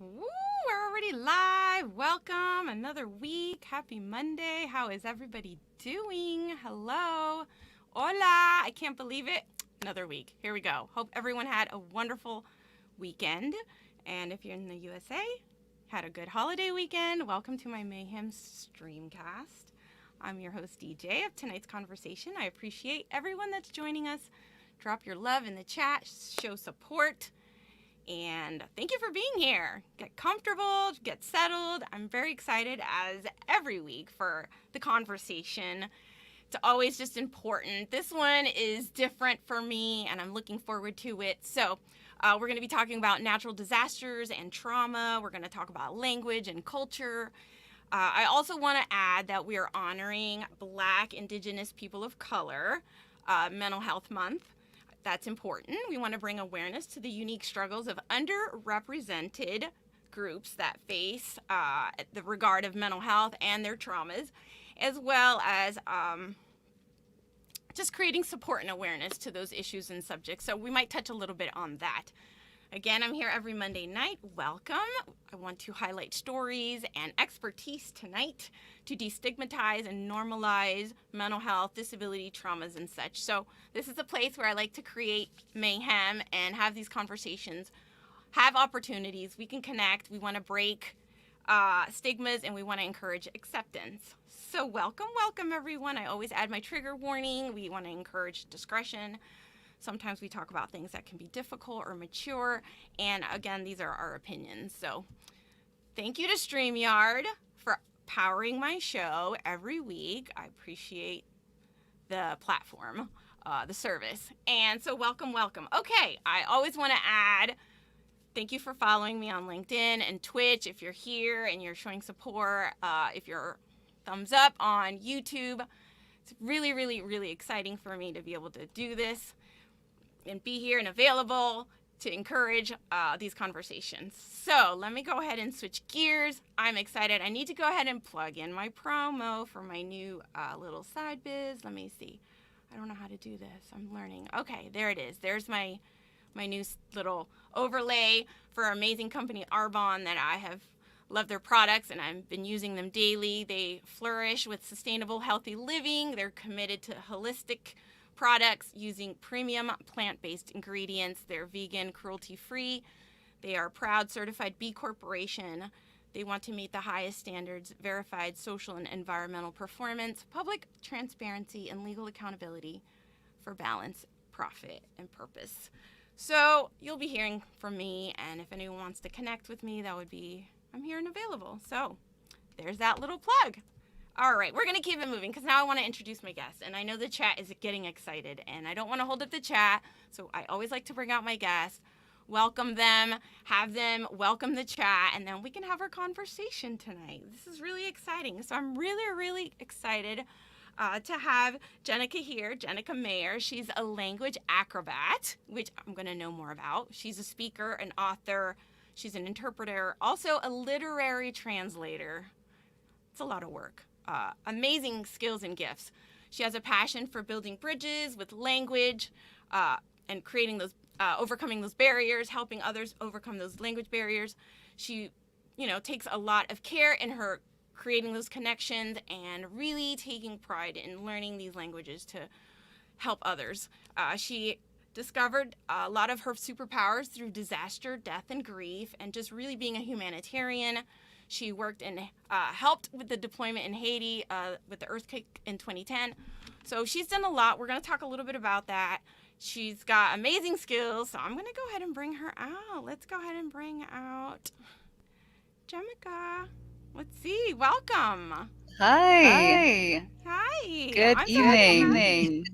Woo, we're already live. Welcome. Another week. Happy Monday. How is everybody doing? Hello. Hola. I can't believe it. Another week. Here we go. Hope everyone had a wonderful weekend. And if you're in the USA, had a good holiday weekend. Welcome to my Mayhem Streamcast. I'm your host, DJ, of tonight's conversation. I appreciate everyone that's joining us. Drop your love in the chat. Show support. And thank you for being here. Get comfortable, get settled. I'm very excited as every week for the conversation. It's always just important. This one is different for me and I'm looking forward to it. So we're going to be talking about natural disasters and trauma. We're going to talk about language and culture. I also want to add that we are honoring Black, Indigenous people of color, Mental Health Month. That's important. We want to bring awareness to the unique struggles of underrepresented groups that face the regard of mental health and their traumas, as well as just creating support and awareness to those issues and subjects. So we might touch a little bit on that. Again, I'm here every Monday night. Welcome. I want to highlight stories and expertise tonight to destigmatize and normalize mental health, disability, traumas, and such. So this is a place where I like to create mayhem and have these conversations, have opportunities. We can connect. We want to break stigmas, and we want to encourage acceptance. So welcome, everyone. I always add my trigger warning. We want to encourage discretion. Sometimes we talk about things that can be difficult or mature. And again, these are our opinions. So thank you to StreamYard for powering my show every week. I appreciate the platform, the service. And so welcome. Okay, I always want to add, thank you for following me on LinkedIn and Twitch. If you're here and you're showing support, if you're thumbs up on YouTube, it's really, really, really exciting for me to be able to do this and be here and available to encourage these conversations. So let me go ahead and switch gears. I'm excited. I need to go ahead and plug in my promo for my new little side biz. Let me see. I don't know how to do this. I'm learning. Okay, there it is. There's my new little overlay for our amazing company Arbonne that I have loved their products and I've been using them daily. They flourish with sustainable, healthy living. They're committed to holistic products using premium plant-based ingredients. They're vegan, cruelty-free. They are proud certified B Corporation. They want to meet the highest standards, verified social and environmental performance, public transparency, and legal accountability for balance, profit, and purpose. So you'll be hearing from me, and if anyone wants to connect with me, I'm here and available. So there's that little plug. All right, we're going to keep it moving because now I want to introduce my guest. And I know the chat is getting excited, and I don't want to hold up the chat. So I always like to bring out my guests, welcome them, have them welcome the chat, and then we can have our conversation tonight. This is really exciting. So I'm really, really excited to have Gennike here, Gennike Mayers. She's a language acrobat, which I'm going to know more about. She's a speaker, an author. She's an interpreter, also a literary translator. It's a lot of work. Amazing skills and gifts. She has a passion for building bridges with language and creating those, overcoming those barriers, helping others overcome those language barriers. She, takes a lot of care in her creating those connections and really taking pride in learning these languages to help others. She discovered a lot of her superpowers through disaster, death, and grief, and just really being a humanitarian. She worked and helped with the deployment in Haiti with the earthquake in 2010. So she's done a lot. We're going to talk a little bit about that. She's got amazing skills. So I'm going to go ahead and bring her out. Let's go ahead and bring out Gennike. Let's see. Welcome. Hi. Hi. Good I'm so evening.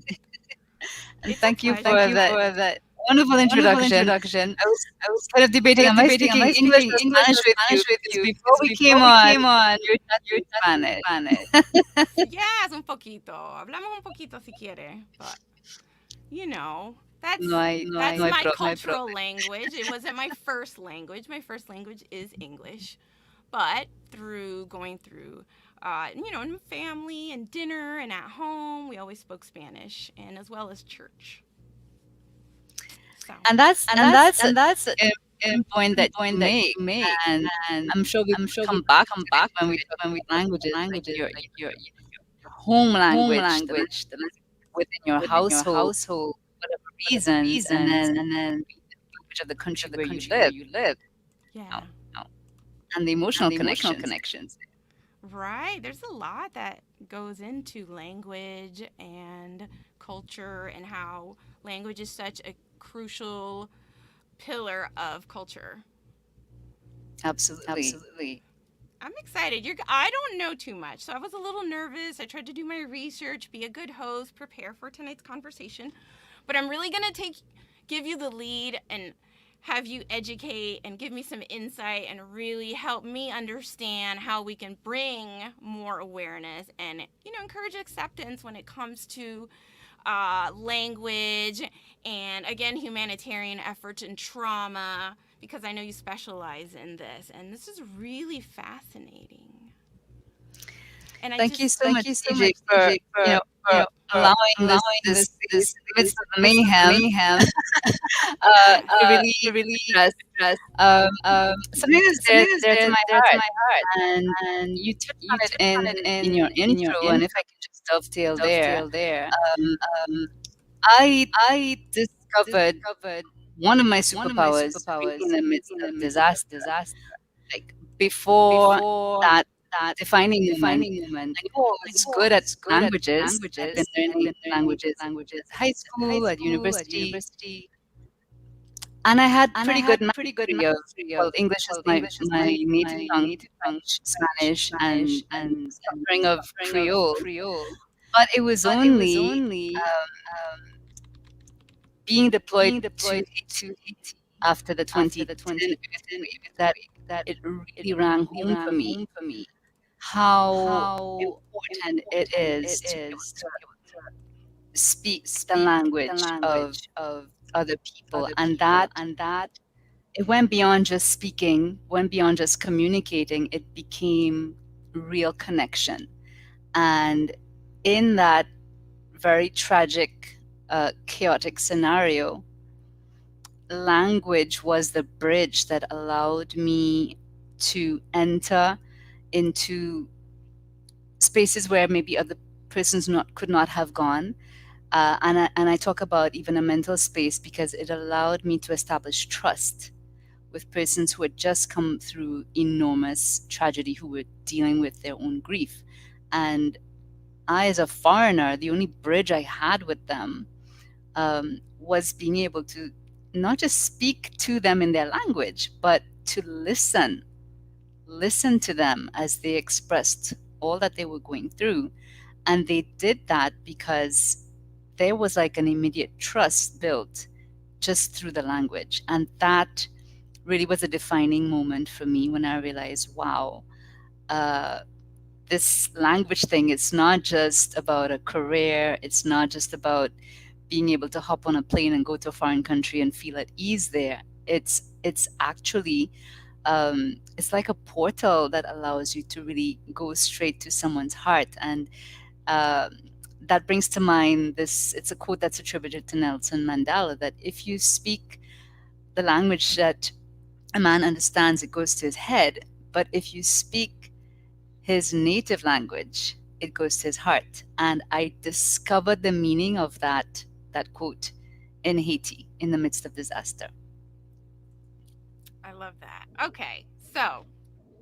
And It's thank a you for pleasure. that wonderful introduction. I was kind of debating, am I speaking English or Spanish with you? Because before we came on, you're not Spanish. Yes, un poquito. Hablamos un poquito si quiere. But, that's No my hay cultural language. It wasn't my first language. My first language is English. But going through, in family and dinner and at home, we always spoke Spanish, and as well as church. So. And that's point that you make, and I'm sure we come back to it when we talk about languages, like your home language, the language within your household, whatever reasons, and then the language of the country where you live, Yeah. you know, and the emotional connections. Right. There's a lot that goes into language and culture and how language is such a crucial pillar of culture. Absolutely. I'm excited. I don't know too much, so I was a little nervous. I tried to do my research, be a good host, prepare for tonight's conversation, but I'm really going to give you the lead and have you educate and give me some insight and really help me understand how we can bring more awareness and encourage acceptance when it comes to language and again humanitarian efforts and trauma, because I know you specialize in this and this is really fascinating. And Thank you so much, TJ, for allowing this space in the midst of the mayhem to really address something that's dear to my heart. And you touched on it in your intro, and if I can just dovetail there, I discovered one of my superpowers speaking in the midst of disaster. Like before that defining moment, I knew I was good at languages. I've been learning languages at high school, at university, and I had pretty good mastery of, well, English is my native tongue, French, Spanish, and smattering of Creole. But it was only being deployed to Haiti after the 2010 earthquake that it really rang home for me how important it is to be able to speak the language of other people, and that it went beyond just speaking, went beyond just communicating. It became real connection, and in that very tragic, chaotic scenario, language was the bridge that allowed me to enter into spaces where maybe other persons could not have gone. And I talk about even a mental space because it allowed me to establish trust with persons who had just come through enormous tragedy, who were dealing with their own grief. And I, as a foreigner, the only bridge I had with them was being able to not just speak to them in their language, but to listen to them as they expressed all that they were going through. And they did that because there was like an immediate trust built just through the language. And that really was a defining moment for me when I realized, wow, this language thing, it's not just about a career. It's not just about being able to hop on a plane and go to a foreign country and feel at ease there. It's actually it's like a portal that allows you to really go straight to someone's heart. And that brings to mind this, it's a quote that's attributed to Nelson Mandela, that if you speak the language that a man understands, it goes to his head. But if you speak his native language, it goes to his heart. And I discovered the meaning of that quote in Haiti in the midst of disaster. I love that. Okay, so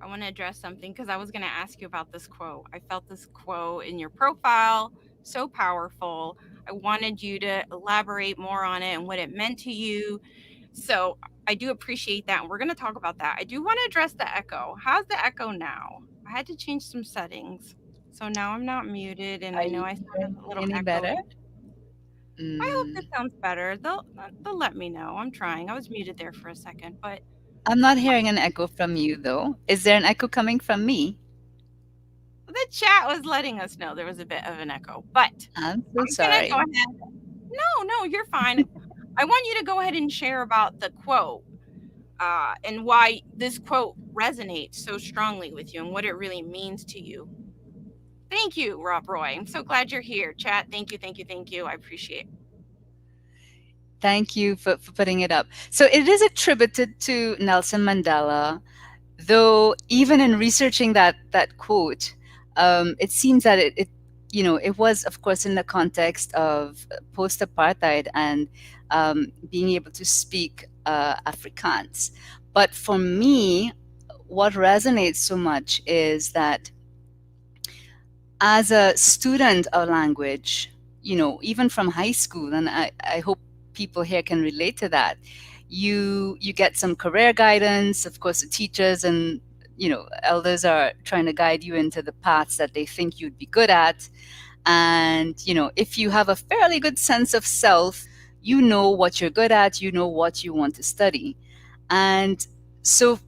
I want to address something because I was going to ask you about this quote. I felt this quote in your profile, so powerful. I wanted you to elaborate more on it and what it meant to you. So I do appreciate that. And we're going to talk about that. I do want to address the echo. How's the echo now? I had to change some settings. So now I'm not muted, and I know I sounded a little any better? I hope this sounds better. They'll let me know. I'm trying. I was muted there for a second, but I'm not hearing an echo from you, though. Is there an echo coming from me? the chat was letting us know there was a bit of an echo, but I'm so sorry. Go ahead. No, you're fine. I want you to go ahead and share about the quote and why this quote resonates so strongly with you and what it really means to you. Thank you, Rob Roy. I'm so glad you're here. Chat, thank you. I appreciate it. Thank you for putting it up. So it is attributed to Nelson Mandela, though even in researching that quote, it seems that it was, of course, in the context of post-apartheid and being able to speak Afrikaans. But for me, what resonates so much is that as a student of language, even from high school, and I hope people here can relate to that, you get some career guidance. Of course, the teachers and elders are trying to guide you into the paths that they think you'd be good at. And if you have a fairly good sense of self, you know what you're good at, you know what you want to study. And so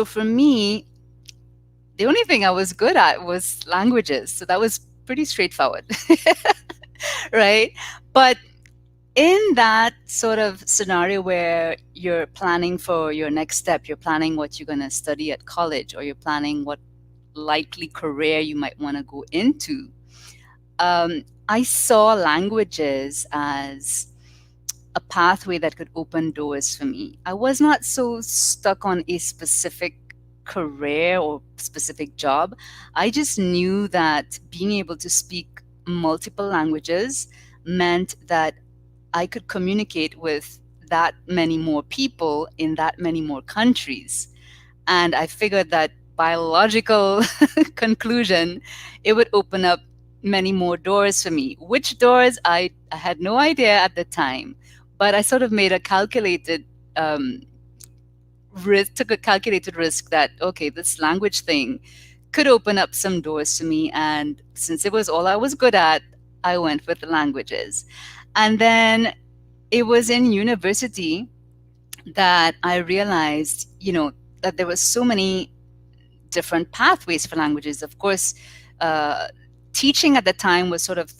for me, the only thing I was good at was languages. So that was pretty straightforward, right? But in that sort of scenario where you're planning for your next step, you're planning what you're going to study at college, or you're planning what likely career you might want to go into, I saw languages as a pathway that could open doors for me. I was not so stuck on a specific career or specific job. I just knew that being able to speak multiple languages meant that I could communicate with that many more people in that many more countries. And I figured that by logical conclusion, it would open up many more doors for me. Which doors, I had no idea at the time, but I sort of made a calculated risk, took a calculated risk that, okay, this language thing could open up some doors to me. And since it was all I was good at, I went with the languages. And then it was in university that I realized, that there were so many different pathways for languages. Of course, uh, teaching at the time was sort of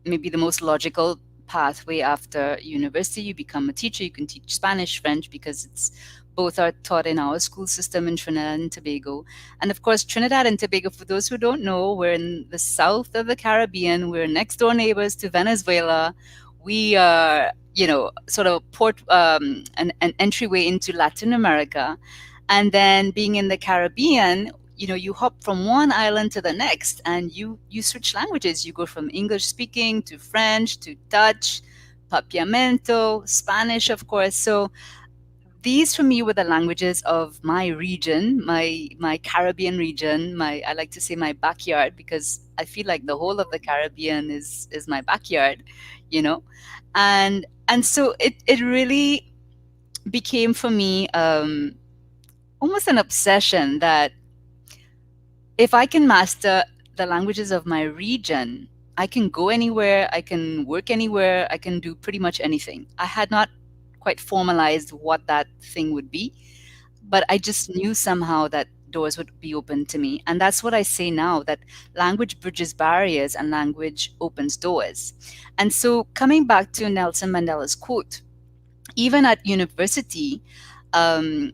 maybe the most logical pathway. After university, you become a teacher. You can teach Spanish, French, because both are taught in our school system in Trinidad and Tobago. And of course, Trinidad and Tobago, for those who don't know, we're in the south of the Caribbean. We're next door neighbors to Venezuela. We are, sort of an entryway into Latin America. And then being in the Caribbean, you hop from one island to the next, and you switch languages. You go from English speaking to French to Dutch, Papiamento, Spanish, of course. So these for me were the languages of my region, my Caribbean region. I like to say my backyard, because I feel like the whole of the Caribbean is my backyard, you know, and so it really became for me almost an obsession that if I can master the languages of my region, I can go anywhere, I can work anywhere, I can do pretty much anything. I had not quite formalized what that thing would be, but I just knew somehow that doors would be open to me. And that's what I say now, that language bridges barriers and language opens doors. And so coming back to Nelson Mandela's quote, even at university, um,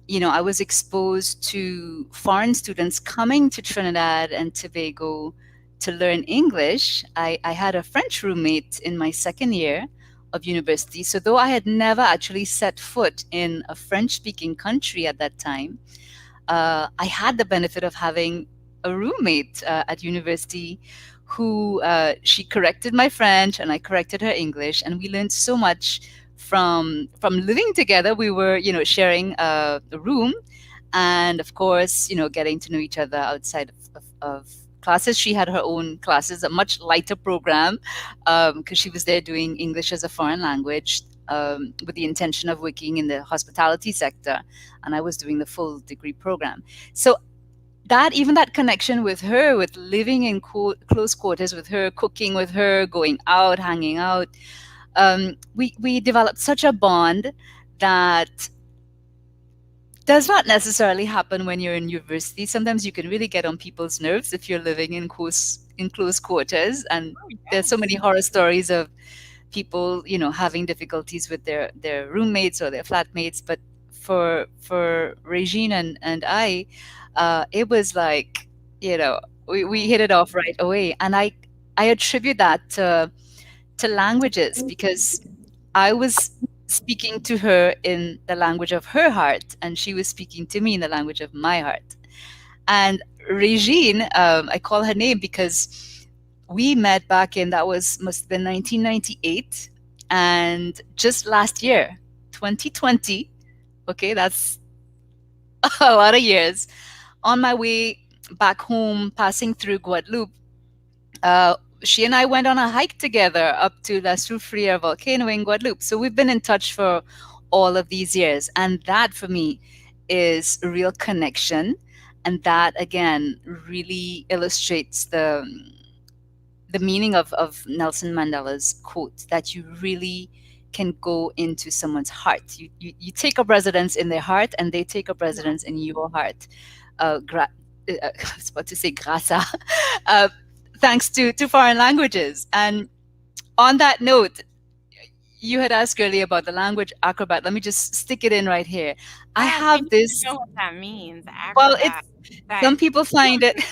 I was exposed to foreign students coming to Trinidad and Tobago to learn English. I had a French roommate in my second year of university. So though I had never actually set foot in a French-speaking country at that time, I had the benefit of having a roommate at university who she corrected my French and I corrected her English, and we learned so much from living together. We were, sharing a room, and of course, getting to know each other outside of classes. She had her own classes, a much lighter program, because she was there doing English as a foreign language, with the intention of working in the hospitality sector, and I was doing the full degree program. So even that connection with her, with living in close quarters with her, cooking with her, going out, hanging out, we developed such a bond that does not necessarily happen when you're in university. Sometimes you can really get on people's nerves if you're living in close quarters, and there's so many horror stories of people, having difficulties with their roommates or their flatmates. But for Regine and I, it was like, we hit it off right away, and I attribute that to languages, because I was speaking to her in the language of her heart, and she was speaking to me in the language of my heart. And Regine, I call her name because we met back in, that was must have been 1998, and just last year, 2020. Okay, that's a lot of years. On my way back home, passing through Guadeloupe, she and I went on a hike together up to La Soufriere volcano in Guadeloupe. So we've been in touch for all of these years. And that for me is a real connection. And that again really illustrates the meaning of Nelson Mandela's quote, that you really can go into someone's heart. You take up residence in their heart, and they take up Yeah. residence in your heart. I was about to say grasa, uh, thanks to foreign languages. And on that note, you had asked earlier about the language acrobat. Let me just stick it in right here. I Yes, I have need to know this, what that means, well, acrobat. it's, That some people find it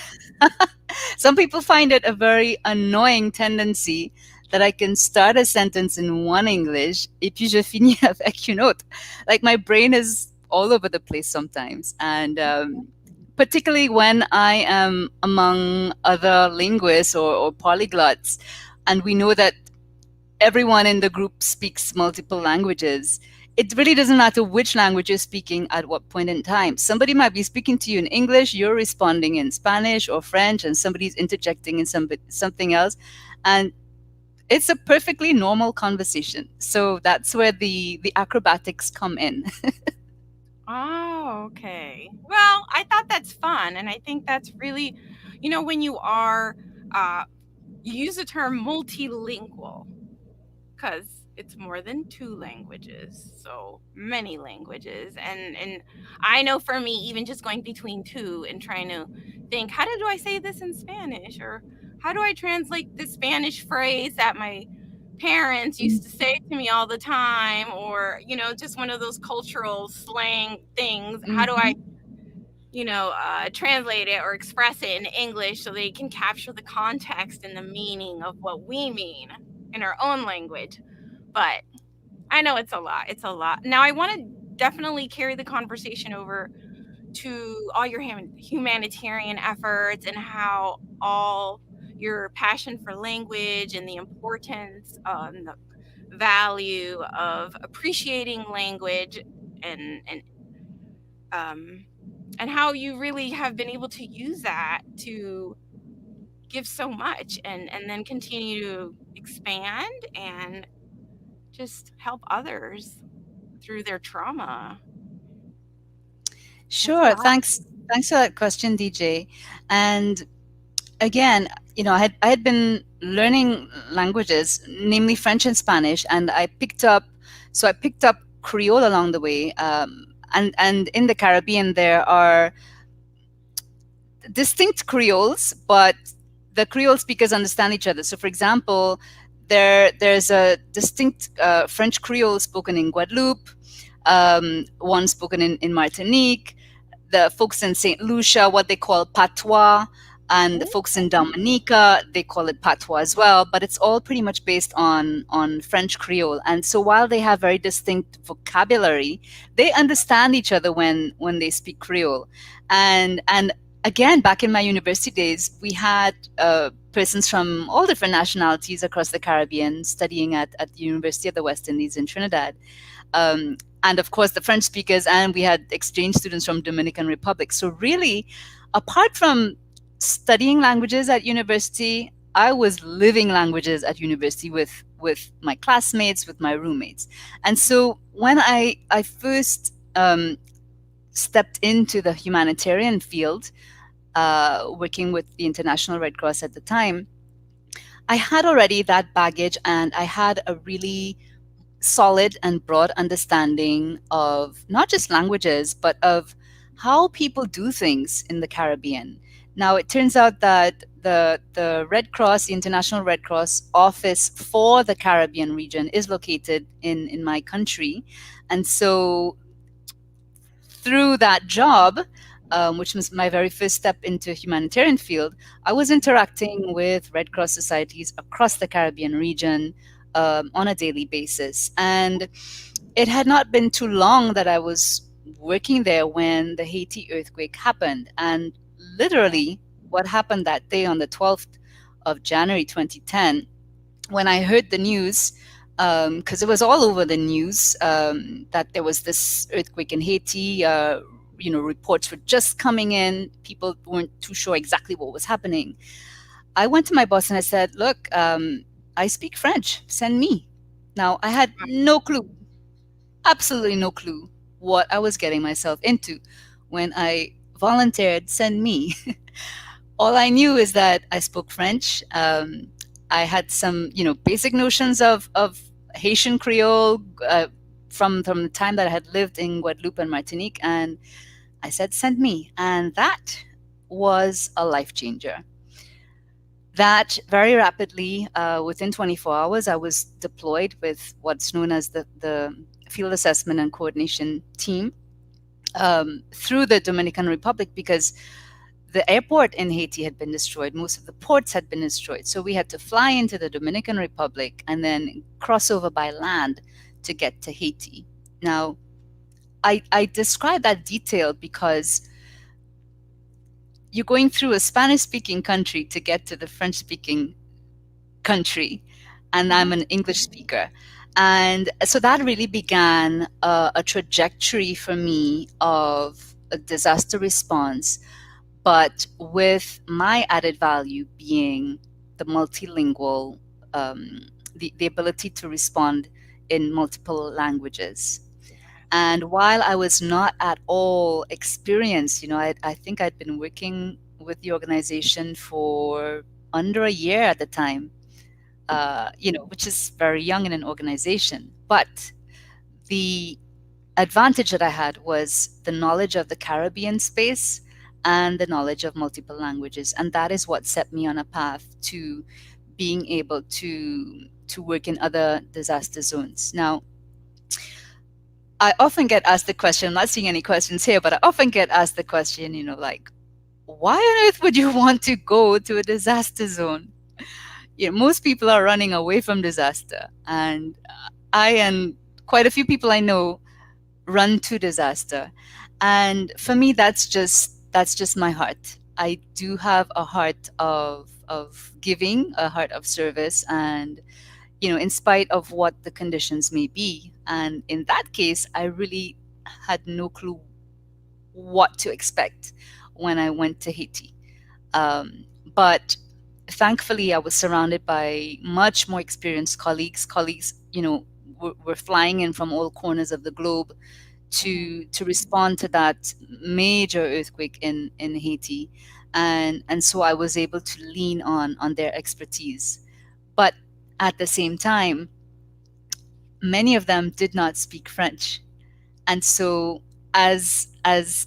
some people find it a very annoying tendency that I can start a sentence in one English et puis je finis avec une autre. Like my brain is all over the place sometimes, and particularly when I am among other linguists or polyglots, and we know that everyone in the group speaks multiple languages. It really doesn't matter which language you're speaking at what point in time. Somebody might be speaking to you in English, you're responding in Spanish or French, and somebody's interjecting in something else. And it's a perfectly normal conversation. So that's where the acrobatics come in. Oh, okay. Well, I thought that's fun, and I think that's really, when you are, you use the term multilingual because it's more than two languages, so many languages, and I know for me, even just going between two and trying to think, how do I say this in Spanish, or how do I translate this Spanish phrase that my parents used to say to me all the time, or just one of those cultural slang things. How do I Mhm. translate it or express it in English so they can capture the context and the meaning of what we mean in our own language? But I know it's a lot. It's a lot. Now I want to definitely carry the conversation over to all your humanitarian efforts and how all your passion for language and the importance and the value of appreciating language, and um, and how you really have been able to use that to give so much, and then continue to expand and just help others through their trauma. That's a Sure. lot. Thanks for that question, DJ. And again, I had been learning languages, namely French and Spanish, and I picked up Creole along the way. And in the Caribbean, there are distinct Creoles, but the Creole speakers understand each other. So, for example, there's a distinct French Creole spoken in Guadeloupe, one spoken in Martinique, the folks in St. Lucia, what they call patois, and the Oh, folks in Dominica, they call it patois as well, but it's all pretty much based on French Creole. And so while they have very distinct vocabulary, they understand each other when they speak Creole. And again, back in my university days, we had persons from all different nationalities across the Caribbean studying at the University of the West Indies in Trinidad. And of course the French speakers, and we had exchange students from Dominican Republic. So really, apart from studying languages at university, I was living languages at university with my classmates, with my roommates. And so when I first stepped into the humanitarian field, working with the International Red Cross at the time, I had already that baggage, and I had a really solid and broad understanding of not just languages, but of how people do things in the Caribbean. Now, it turns out that the Red Cross, the International Red Cross office for the Caribbean region, is located in my country. And so, through that job, which was my very first step into humanitarian field, I was interacting with Red Cross societies across the Caribbean region, on a daily basis. And it had not been too long that I was working there when the Haiti earthquake happened. And literally, what happened that day on the 12th of January 2010, when I heard the news, because it was all over the news, that there was this earthquake in Haiti. Reports were just coming in. People weren't too sure exactly what was happening. I went to my boss and I said, "Look, I speak French. Send me." Now, I had no clue, absolutely no clue what I was getting myself into when I volunteered, "Send me." All I knew is that I spoke French. I had some, basic notions of Haitian Creole from the time that I had lived in Guadeloupe and Martinique, and I said, "Send me," and that was a life changer. That very rapidly, within 24 hours, I was deployed with what's known as the Field Assessment and Coordination Team through the Dominican Republic, because the airport in Haiti had been destroyed. Most of the ports had been destroyed. So we had to fly into the Dominican Republic and then cross over by land to get to Haiti. Now, I describe that detail because you're going through a Spanish-speaking country to get to the French-speaking country, and I'm an English speaker. And so that really began a trajectory for me of a disaster response, but with my added value being the multilingual, the ability to respond in multiple languages. And while I was not at all experienced, I think I'd been working with the organization for under a year at the time, which is very young in an organization. But the advantage that I had was the knowledge of the Caribbean space and the knowledge of multiple languages. And that is what set me on a path to being able to work in other disaster zones. Now, I often get asked the question, I'm not seeing any questions here, but I often get asked the question, like, why on earth would you want to go to a disaster zone? Most people are running away from disaster. And I and quite a few people I know run to disaster. And for me, that's just my heart. I do have a heart of giving, a heart of service, and in spite of what the conditions may be. And in that case, I really had no clue what to expect when I went to Haiti. But thankfully, I was surrounded by much more experienced colleagues. Were flying in from all corners of the globe to respond to that major earthquake in Haiti. And so I was able to lean on their expertise. But at the same time, many of them did not speak French. And so as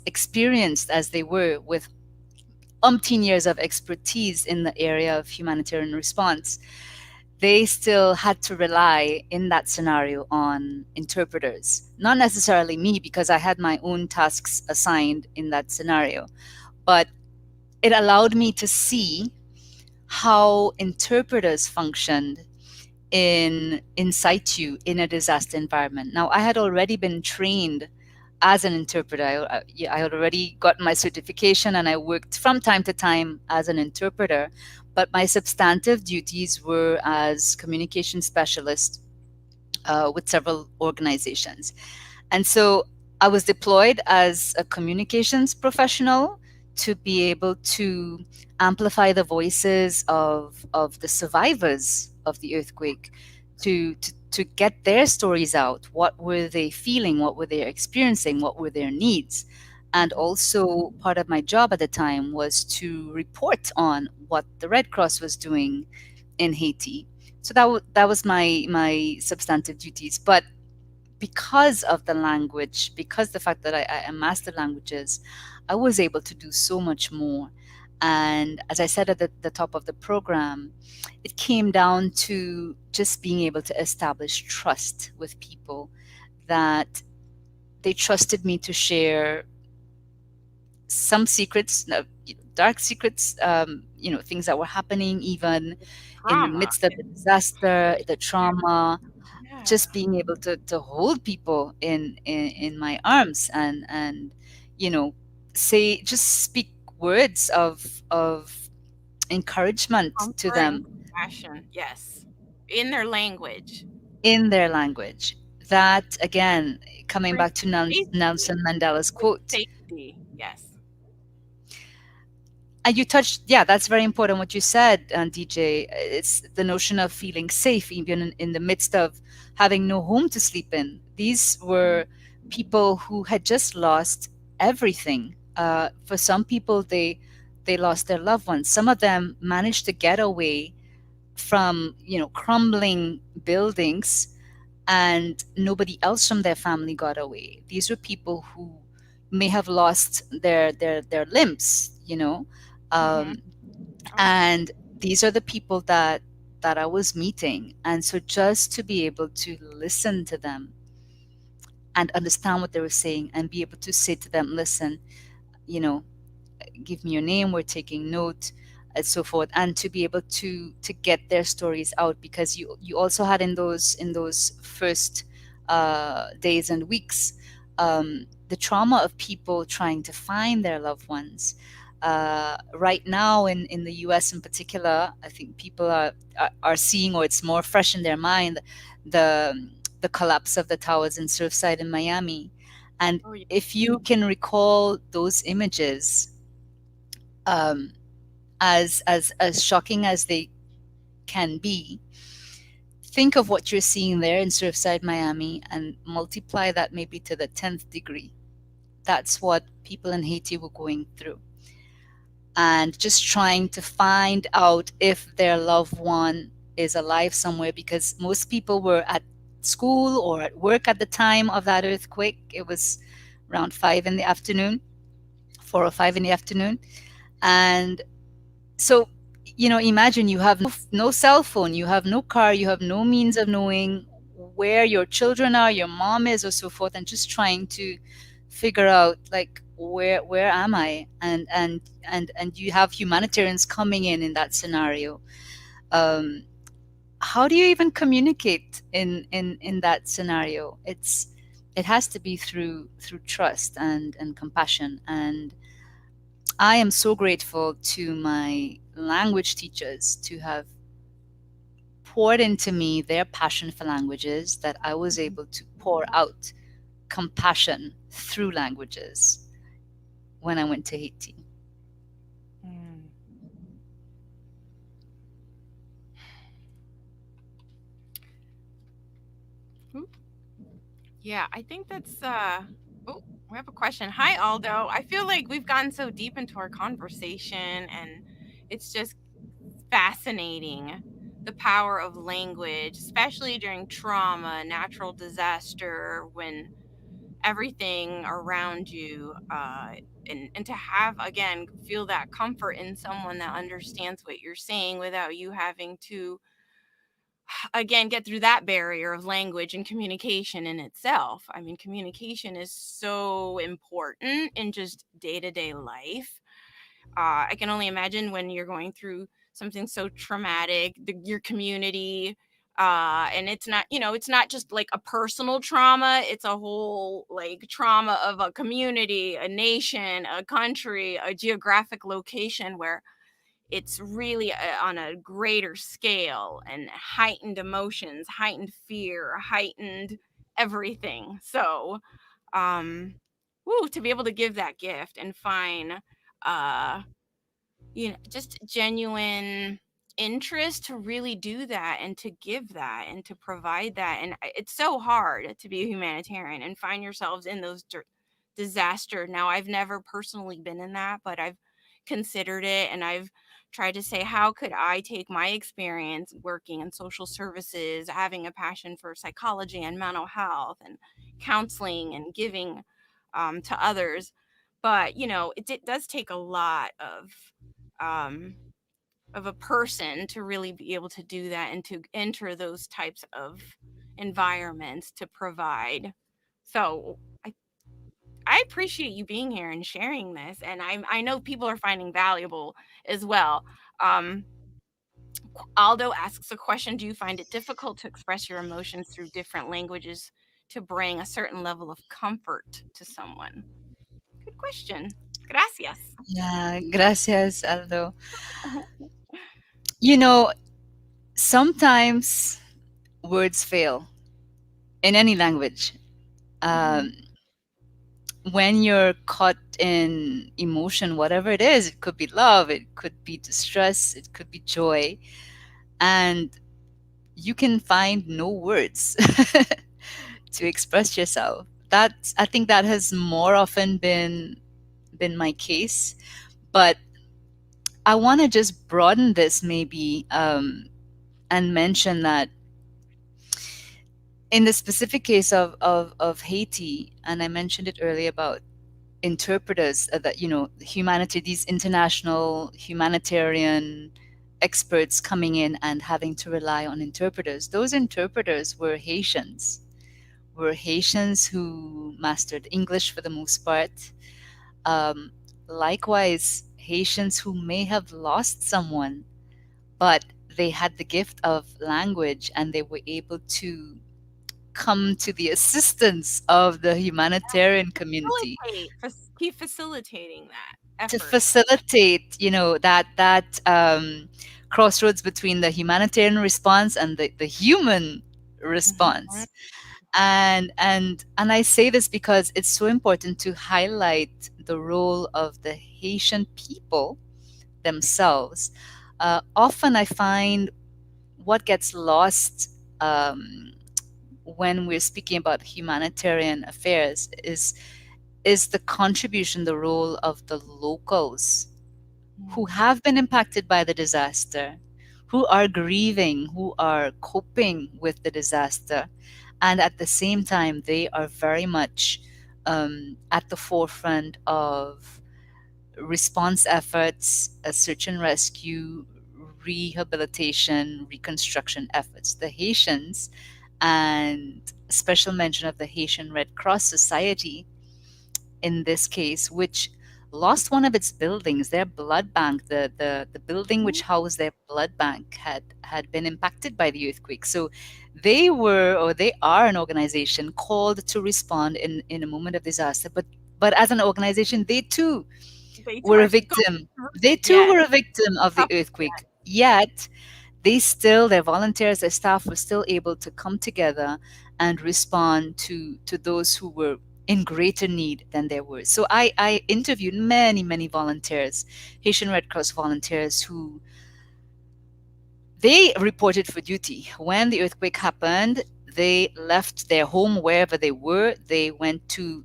experienced as they were with umpteen years of expertise in the area of humanitarian response, they still had to rely in that scenario on interpreters. Not necessarily me, because I had my own tasks assigned in that scenario, but it allowed me to see how interpreters functioned in situ in a disaster environment. Now, I had already been trained as an interpreter. I had already gotten my certification, and I worked from time to time as an interpreter, but my substantive duties were as communication specialist with several organizations. And so I was deployed as a communications professional to be able to amplify the voices of the survivors of the earthquake, to get their stories out. What were they feeling? What were they experiencing? What were their needs? And also, part of my job at the time was to report on what the Red Cross was doing in Haiti. So that was my substantive duties. But because of the language, because the fact that I mastered languages, I was able to do so much more. And as I said at the top of the program, it came down to just being able to establish trust with people, that they trusted me to share some secrets. Now, dark secrets, things that were happening even in the Trauma. midst of the disaster, the trauma, Yeah. just being able to hold people in my arms and you know say just speak words of encouragement to Comfort and them compassion. Yes. In their language. in their language. That again, coming Brings back to safety. Nelson Mandela's quote. Safety. Yes. And you touched, yeah, that's very important what you said, DJ. It's the notion of feeling safe, even in the midst of having no home to sleep in. These were people who had just lost everything. For some people, they lost their loved ones. Some of them managed to get away from, crumbling buildings, and nobody else from their family got away. These were people who may have lost their limbs, Mm-hmm. um, Oh, and these are the people that I was meeting. And so just to be able to listen to them and understand what they were saying and be able to say to them, listen, you know, give me your name, we're taking note, and so forth, and to be able to get their stories out, because you also had in those first days and weeks, the trauma of people trying to find their loved ones. Right now in the US in particular, I think people are seeing, or it's more fresh in their mind, the the collapse of the towers in Surfside in Miami. And oh, yeah. if you can recall those images, um, as shocking as they can be, think of what you're seeing there in Surfside, Miami, and multiply that maybe to the 10th degree. That's what people in Haiti were going through. And just trying to find out if their loved one is alive somewhere, because most people were at school or at work at the time of that earthquake. It was around 5 in the afternoon, 4 or 5 in the afternoon. And so, imagine you have no cell phone, you have no car, you have no means of knowing where your children are, your mom is, or so forth, and just trying to figure out, like, where am I? And you have humanitarians coming in that scenario. um how do you even communicate in that scenario? It has to be through trust and compassion. And I am so grateful to my language teachers to have poured into me their passion for languages, that I was able to pour out compassion through languages when I went to Haiti. Mm. Oop. Yeah, I think that's oh, we have a question. Hi Aldo. I feel like we've gotten so deep into our conversation and it's just fascinating the power of language, especially during trauma, natural disaster, when everything around you and to have again feel that comfort in someone that understands what you're saying without you having to again get through that barrier of language and communication in itself. I mean, communication is so important in just day-to-day life. I can only imagine when you're going through something so traumatic, your community, and it's not, it's not just like a personal trauma, it's a whole like trauma of a community, a nation, a country, a geographic location where it's really on a greater scale and heightened emotions, heightened fear, heightened everything. So, to be able to give that gift and find, uh, just genuine interest to really do that and to give that and to provide that. And it's so hard to be a humanitarian and find yourselves in those disaster. Now, I've never personally been in that, but I've considered it and I've tried to say, how could I take my experience working in social services, having a passion for psychology and mental health and counseling and giving to others. But, it does take a lot um, of a person to really be able to do that and to enter those types of environments to provide. So I appreciate you being here and sharing this, and I know people are finding valuable as well. Um, Aldo asks a question: do you find it difficult to express your emotions through different languages to bring a certain level of comfort to someone? Good question. Gracias. Yeah, gracias, Aldo. You know, sometimes words fail in any language. Mhm. Um, when you're caught in emotion, whatever it could be love, it could be distress, it could be joy, and you can find no words to express yourself. I think that has more often been my case. But I want to just broaden this maybe, and mention that in the specific case of Haiti, and I mentioned it earlier about interpreters, that humanity, these international humanitarian experts coming in and having to rely on interpreters. Those interpreters were Haitians who mastered English for the most part. um, Likewise, Haitians who may have lost someone, but they had the gift of language and they were able to come to the assistance of the humanitarian community Keep facilitating that to effort. facilitate, that crossroads between the humanitarian response and the human Mhm. response. And I say this because it's so important to highlight the role of the Haitian people themselves. Often I find what gets lost, when we're speaking about humanitarian affairs, is the contribution, the role of the locals who Mm. have been impacted by the disaster, who are grieving, who are coping with the disaster, and at the same time, they are very much at the forefront of response efforts, search and rescue, rehabilitation, reconstruction efforts. The Haitians, and special mention of the Haitian Red Cross Society in this case, which lost one of its buildings, their blood bank, the building which housed their blood bank had been impacted by the earthquake. So they are an organization called to respond in a moment of disaster. But as an organization, they too They too were a are going victim. through They it. too Yes. were a victim of the Tough. earthquake. Yet their volunteers, their staff were still able to come together and respond to those who were in greater need than they were. So I interviewed many, many volunteers, Haitian Red Cross volunteers, who they reported for duty. When the earthquake happened, they left their home wherever they were. They went to,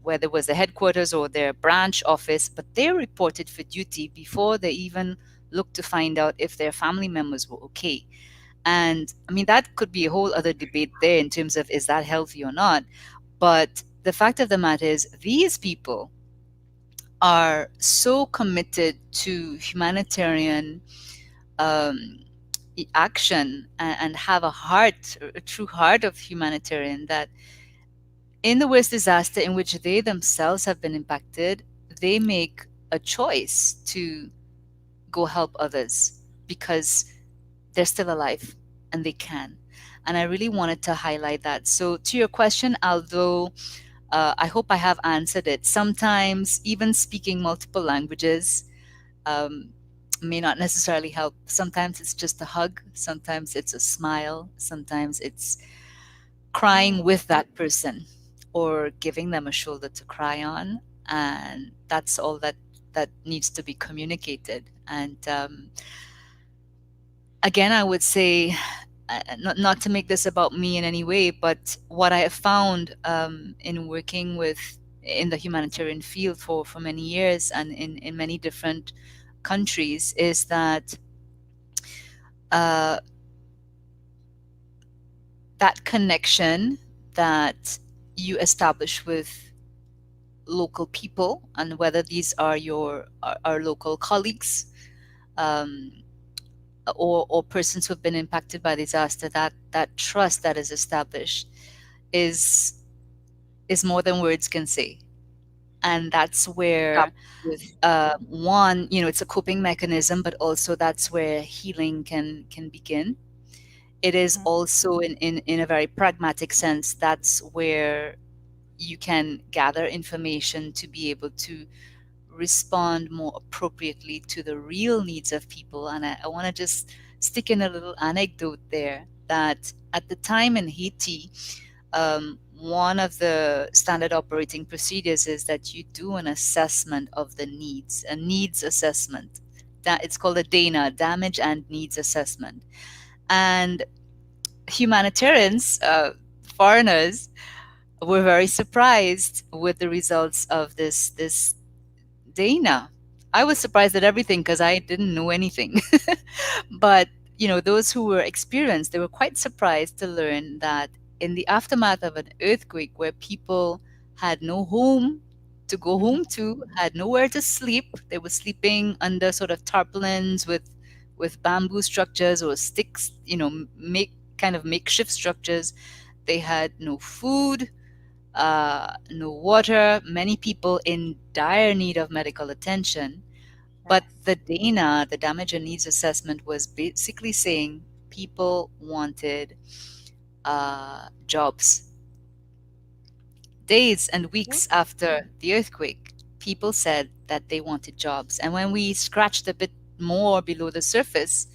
where there was the headquarters or their branch office, but they reported for duty before they even looked to find out if their family members were okay. And I mean, that could be a whole other debate there in terms of is that healthy or not. But the fact of the matter is, these people are so committed to humanitarian um, action, and have a true heart of humanitarian, that in the worst disaster in which they themselves have been impacted, they make a choice to go help others because they're still alive and they can. And I really wanted to highlight that. So, to your question, although I hope I have answered it, sometimes even speaking multiple languages um, may not necessarily help. Sometimes it's just a hug, sometimes it's a smile, sometimes it's crying Mm. with that person or giving them a shoulder to cry on. And that's all that needs to be communicated. And again, I would say, not to make this about me in any way, but what I have found in working in the humanitarian field for many years and in many different countries is that uh, that connection that you establish with local people, and whether these are our local colleagues, um, or persons who have been impacted by disaster, that trust that is established is is more than words can say. And that's where, Coupled with one, it's a coping mechanism, but also that's where healing can begin. It is Mhm. also in a very pragmatic sense, that's where you can gather information to be able to respond more appropriately to the real needs of people. And I want to just stick in a little anecdote there, that at the time in Haiti, one of the standard operating procedures is that you do an assessment of the needs, a needs assessment. That it's called a DANA, damage and needs assessment. And humanitarians, foreigners, were very surprised with the results of this Dana. I was surprised at everything because I didn't know anything. But, those who were experienced, they were quite surprised to learn that in the aftermath of an earthquake where people had no home to go Mhm. home to, had nowhere to sleep, they were sleeping under sort of tarpaulins with bamboo structures or sticks, make kind of makeshift structures. They had no food, no water, many people in dire need of medical attention. But Yes. the DANA, the damage and needs assessment, was basically saying people wanted jobs. Days and Yeah. weeks after the earthquake, people said that they wanted jobs. And when we scratched a bit more below the surface,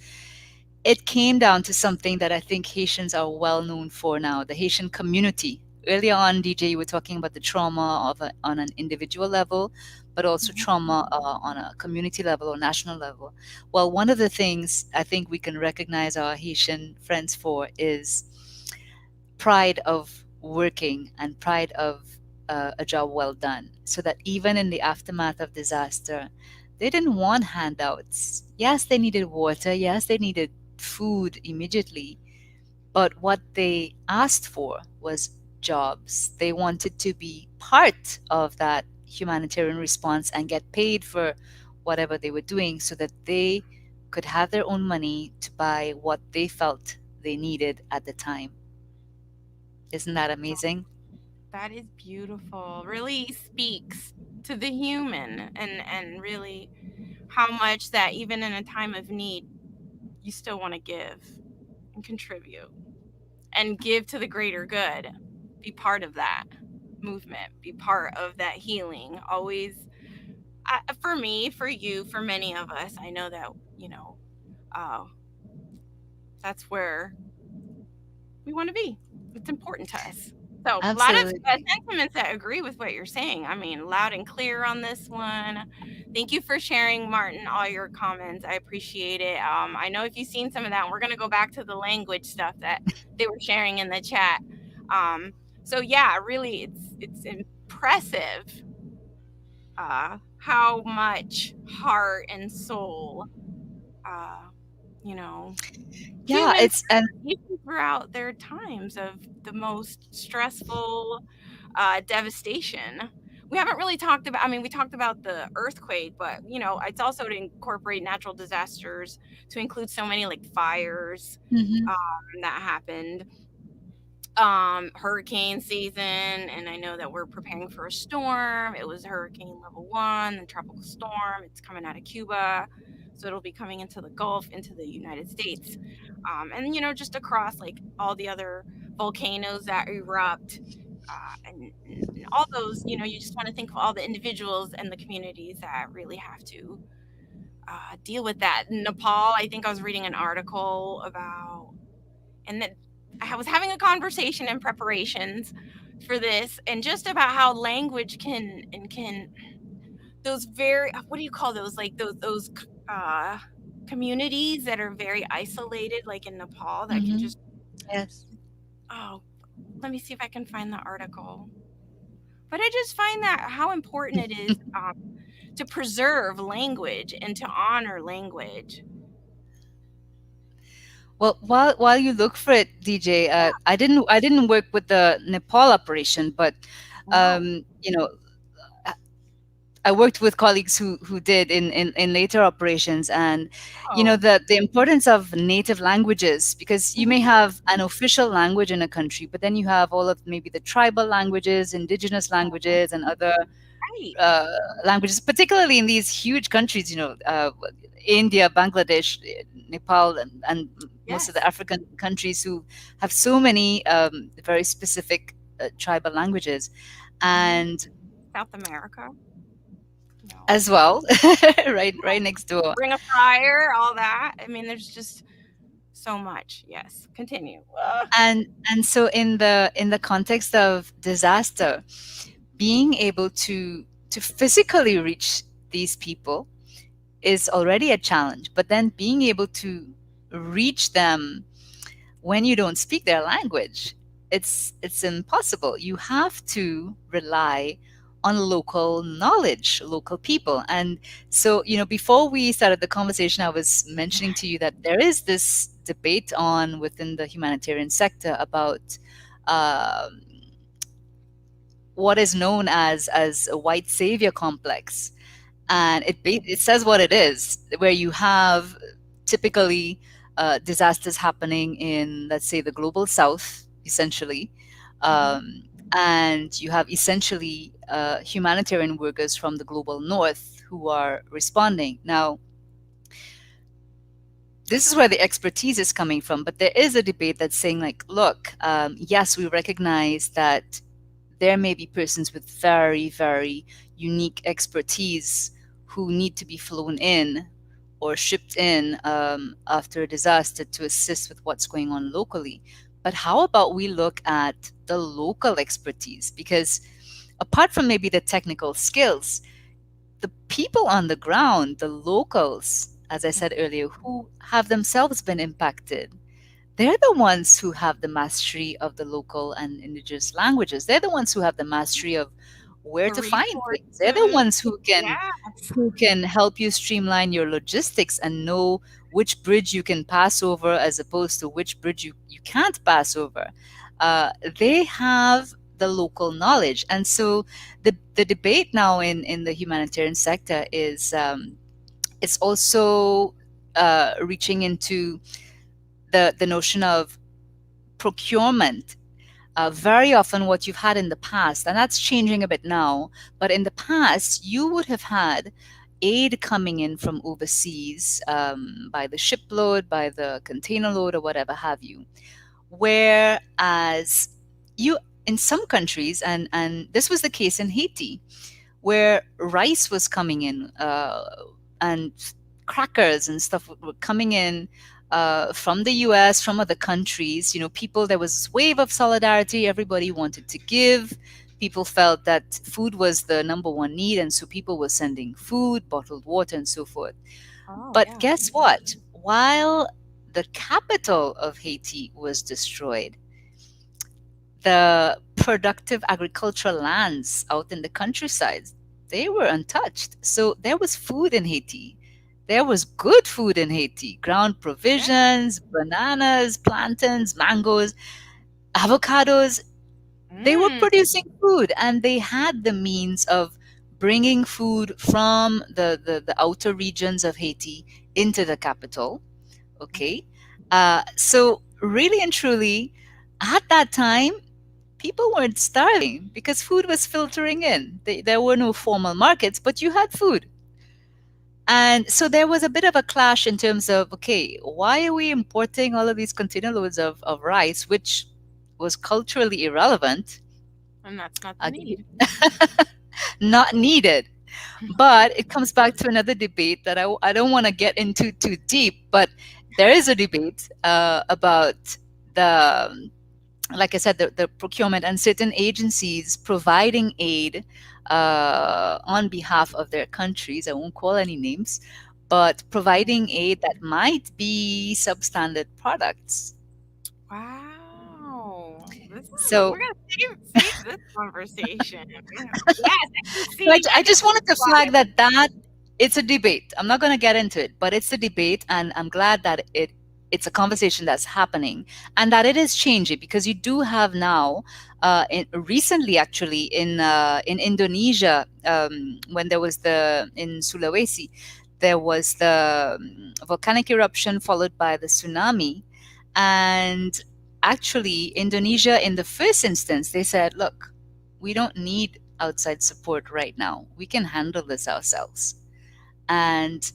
it came down to something that I think Haitians are well known for now, the Haitian community. Earlier on, DJ, you were talking about the trauma on an individual level, but also Mhm. trauma on a community level or national level. Well, one of the things I think we can recognize our Haitian friends for is pride of working and pride of a job well done. So that even in the aftermath of disaster, they didn't want handouts. Yes, they needed water. Yes, they needed food immediately. But what they asked for was jobs. They wanted to be part of that humanitarian response and get paid for whatever they were doing so that they could have their own money to buy what they felt they needed at the time. Isn't that Oh, amazing? that is beautiful. Really speaks to the human, and really how much that even in a time of need, you still want to give and contribute and give to the greater good. Be part of that movement, be part of that healing. Always, for me, for you, for many of us, I know that, uh, that's where we want to be. It's important to us. So, a lot of Absolutely. sentiments that agree with what you're saying. I mean, loud and clear on this one. Thank you for sharing, Martin, all your comments. I appreciate it. I know if you've seen some of that, and we're going to go back to the language stuff that they were sharing in the chat. Um, so yeah, really, it's impressive how much heart and soul, uh, you know, Yeah, humans it's and even throughout their times of the most stressful devastation. We haven't really talked about, I mean, we talked about the earthquake, but, it's also to incorporate natural disasters, to include so many like fires mhm, that happened, hurricane season, and I know that we're preparing for a storm. It was hurricane level 1, the tropical storm. It's coming out of Cuba, so it'll be coming into the Gulf, into the United States, and just across like all the other volcanoes that erupt, and all those. You just want to think of all the individuals and the communities that really have to deal with that. Nepal, I think I was reading an article about, and that I was having a conversation in preparations for this, and just about how language can those very, what do you call those, like those uh communities that are very isolated, like in Nepal, that can mhm, just, yes. oh, let me see if I can find the article. But I just find that how important it is, to preserve language and to honor language. Well, while you look for it, DJ, I didn't work with the Nepal operation, but Wow. you know, I worked with colleagues who did in later operations, and Oh. the importance of native languages, because you Mhm. may have an official language in a country, but then you have all of maybe the tribal languages, indigenous languages, and other Right. languages, particularly in these huge countries, India, Bangladesh, Nepal, and most of the Yes. African countries who have so many very specific tribal languages. Hmm. And South America. No. as well, right next door. Ring of Fire, all that. I mean, there's just so much. Yes. Continue. And so in the context of disaster, being able to physically reach these people is already a challenge, but then being able to reach them when you don't speak their language, it's impossible. You have to rely on local knowledge, local people. And so, before we started the conversation, I was mentioning to you that there is this debate on within the humanitarian sector about um, what is known as a white savior complex, and it says what it is, where you have typically disasters happening in, let's say, the global south, essentially, Hmm. um, and you have essentially humanitarian workers from the global north who are responding. Now, this is where the expertise is coming from, but there is a debate that's saying, like, look, yes, we recognize that there may be persons with very, very unique expertise who need to be flown in or shipped in after a disaster to assist with what's going on locally. But how about we look at the local expertise? Because apart from maybe the technical skills, the people on the ground, the locals, as I said earlier, who have themselves been impacted, they're the ones who have the mastery of the local and indigenous languages. They're the ones who have the mastery of where The to find things. They're the resources. ones who can Yes. who can help you streamline your logistics and know which bridge you can pass over as opposed to which bridge you can't pass over. They have the local knowledge. And so the debate now in the humanitarian sector is it's also reaching into the notion of procurement. Very often, what you've had in the past, and that's changing a bit now, but in the past, you would have had aid coming in from overseas by the shipload, by the container load, or whatever have you. Whereas you, in some countries, and this was the case in Haiti, where rice was coming in and crackers and stuff were coming in from the US, from other countries. People, there was this wave of solidarity. Everybody wanted to give. People felt that food was the number one need, and so people were sending food, bottled water, and so forth. Oh, But yeah. guess what? While the capital of Haiti was destroyed, the productive agricultural lands out in the countryside, they were untouched. So there was food in Haiti. There was good food in Haiti. Ground Yeah. provisions, bananas, plantains, mangoes, avocados. They were Mm. producing food, and they had the means of bringing food from the outer regions of Haiti into the capital. Okay. So really and truly, at that time, people weren't starving because food was filtering in. There were no formal markets, but you had food. And so there was a bit of a clash in terms of, okay, why are we importing all of these container loads of rice, which was culturally irrelevant? And that's not the I'll give you need. not needed. But it comes back to another debate that I don't want to get into too deep, but there is a debate about the, like I said, the procurement and certain agencies providing aid on behalf of their countries. I won't call any names, but providing aid that might be substandard products. Wow. We're So, gonna save this conversation. Yes, I can so see. I I can just wanted see to why. flag that it's a debate. I'm not going to get into it, but it's a debate, and I'm glad that it's a conversation that's happening and that it is changing, because you do have now, recently actually in Indonesia, when there was in Sulawesi, there was the volcanic eruption followed by the tsunami, and actually Indonesia, in the first instance, they said, look, we don't need outside support right now. We can handle this ourselves. And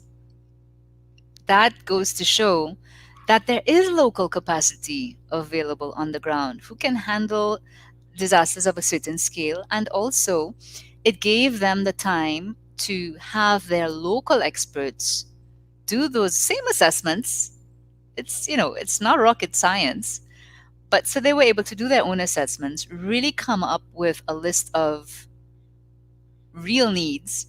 that goes to show that there is local capacity available on the ground who can handle disasters of a certain scale. And also, it gave them the time to have their local experts do those same assessments. It's not rocket science, but so they were able to do their own assessments, really come up with a list of real needs.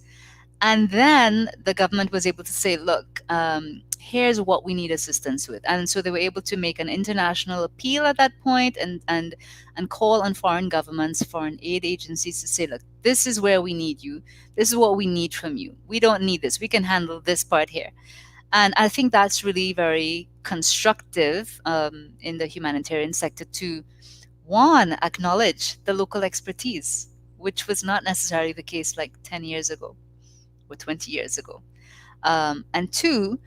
And then the government was able to say, look, here's what we need assistance with. And so they were able to make an international appeal at that point, and call on foreign governments, foreign aid agencies to say, look, this is where we need you. This is what we need from you. We don't need this. We can handle this part here. And I think that's really very constructive in the humanitarian sector to, one, acknowledge the local expertise, which was not necessarily the case like 10 years ago or 20 years ago. And two,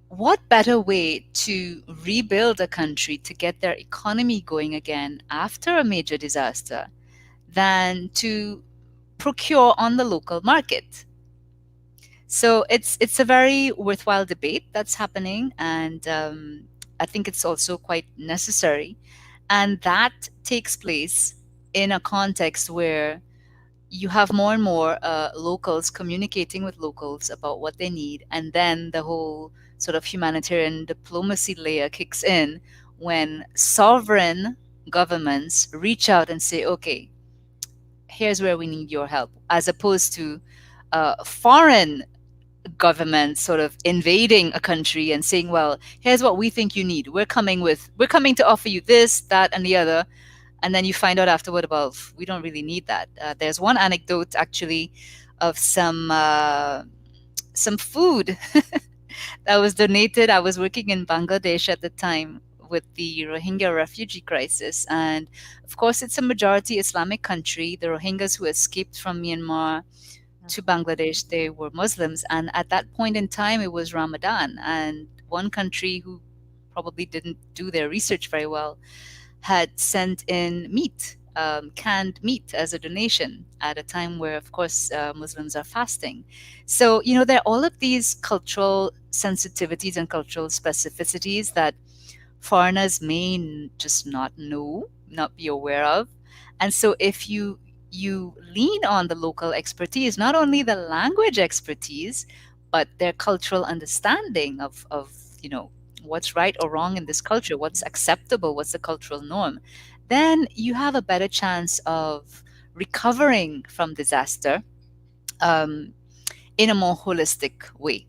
what better way to rebuild a country to get their economy going again after a major disaster than to procure on the local market? So it's a very worthwhile debate that's happening, and I think it's also quite necessary. And that takes place in a context where you have more and more locals communicating with locals about what they need, and then the whole sort of humanitarian diplomacy layer kicks in when sovereign governments reach out and say, okay, here's where we need your help, as opposed to foreign government sort of invading a country and saying, well, here's what we think you need. We're coming to offer you this, that, and the other. And then you find out afterward about, we don't really need that. There's one anecdote actually of some food that was donated. I was working in Bangladesh at the time with the Rohingya refugee crisis. And of course, it's a majority Islamic country. The Rohingyas who escaped from Myanmar to Bangladesh, they were Muslims. And at that point in time, it was Ramadan. And one country who probably didn't do their research very well had sent in meat, canned meat, as a donation at a time where, of course, Muslims are fasting. So, there are all of these cultural sensitivities and cultural specificities that foreigners may just not know, not be aware of. And so if you lean on the local expertise, not only the language expertise, but their cultural understanding of what's right or wrong in this culture, what's acceptable, what's the cultural norm, then you have a better chance of recovering from disaster in a more holistic way.